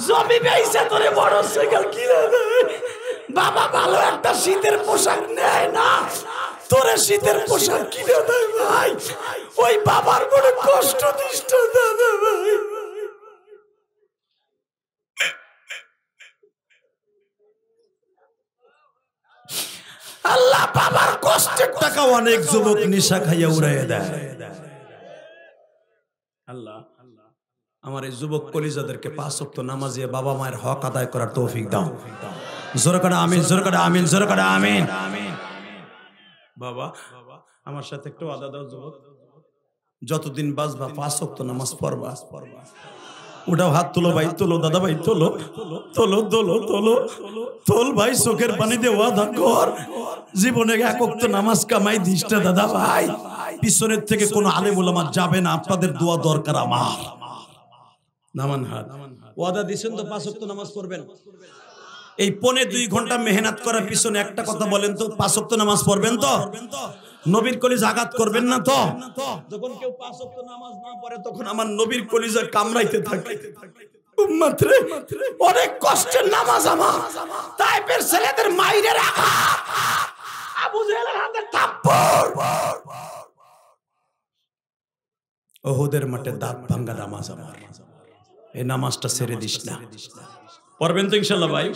জমি বেইছে তোরে বড় সাইকেল কিনে দেয়, বাবা ভালো একটা শীতের পোশাক নেয় না তোরে শীতের পোশাক কিনে দেয় ভাই। ওই বাবার বড় কষ্ট দিষ্ট দাদা ভাই। আল্লাহ বাবার কষ্টের টাকা অনেক যুবক নিশা খাইয়া উড়াইয়া দেয়। আল্লাহ আমার এই যুবক কলিজাদেরকে 5 ওয়াক্ত নামাজে বাবা মায়ের হক আদায় করার তৌফিক দাও। জোরে করে আমিন, জোরে করে আমিন, জোরে করে আমিন। বাবা আমার সাথে একটু ওয়াদা দাও যুবক, যতদিন বাঁচবা 5 ওয়াক্ত নামাজ পড়বা। উঠাও হাত তোলো ভাই, তোলো দাদা ভাই, তোলো তোলো তোলো তোলো তোল ভাই, চোখের পানি দিয়ে ওয়াদা কর জীবনে 1 ওয়াক্ত নামাজ কামাই দিস না দাদা ভাই। পিছনের থেকে কোনো আলেম ওলামা যাবে না, আপনাদের দোয়া দরকার আমার। নামান হাত, ওয়াদা দিছেন তো 5 ওয়াক্ত নামাজ পড়বেন। এই 2.25 ঘন্টা মেহনত করার পিছনে একটা কথা বলেন তো, 5 ওয়াক্ত নামাজ পড়বেন তো? নবীর কলিজা আঘাত করবেন না তো? যখন কেউ 5 ওয়াক্ত নামাজ না পড়ে তখন আমার নবীর কলিজা কামড়াইতে থাকে। উম্মত রে, অনেক কষ্টের নামাজ আমার। তাইপের ছেলেদের মাইরের আঘাত, আবু জেহেলের হাতে থাপ্পড়, ওহুদের মাঠে দাঁত ভাঙা নামাজ আমার। এই নামাজটা ছেড়ে দিস না। পড়বেন তো ইনশাআল্লাহ ভাই?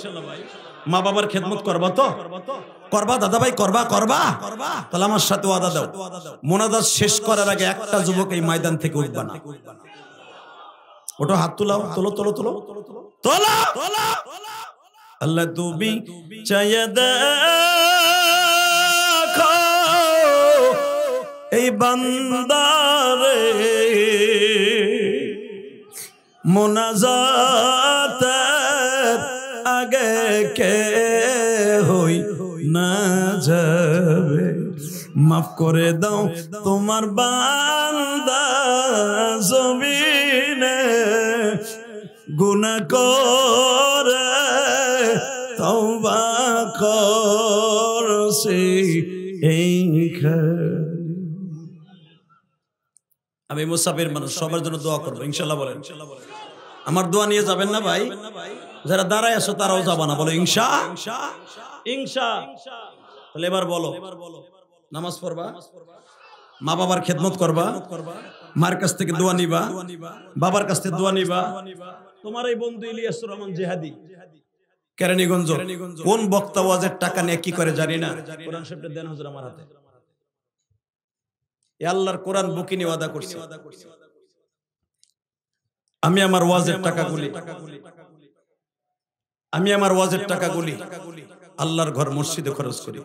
মা বাবার খেদমত করবা তো? করবা দাদা ভাই, করবা করবা? তাহলে আমার সাথে ওয়াদা দাও, মোনাজাত শেষ করার আগে একটা যুবক এই ময়দান থেকে উঠবা না। ওটা হাত তোলাও, তোলো তোলো তোলো তোলো। আল্লাহ তুমি চাইয়া দেখো এই বান্দারে, মোনাজাতের আগে কে হই না যাবে। মাফ করে দাও তোমার বান্দা জমিনে গুনাহ করে তওবা করছি এইখানে। আমি মুসাফির মানুষ, সবার জন্য দোয়া করবো ইনশাআল্লাহ। বলেন আমার দোয়া নিয়ে যাবেন না ভাই? যারা দাঁড়ায় আছো তারাও যাবা না, বলো ইনশা ইনশা। তাহলে এবার বলো, নামাজ পড়বা, মা বাবার খেদমত করবা, মার কাছ থেকে দোয়া নিবা, বাবার কাছ থেকে দোয়া নিবা। তোমার এই বন্ধু ইলিয়াসুর রহমান জিহাদি কেরানীগঞ্জ, কোন বক্তা ওয়াজের টাকা নিয়ে কি করে জানি না, কোরআন শরীফটা দেন হুজুর আমার হাতে। আল্লাহর কোরআন বুকি নিয়ে ওয়াদা করছি, আমি আমার ওয়াজের টাকাগুলি আল্লাহর ঘর মসজিদে খরচ করি।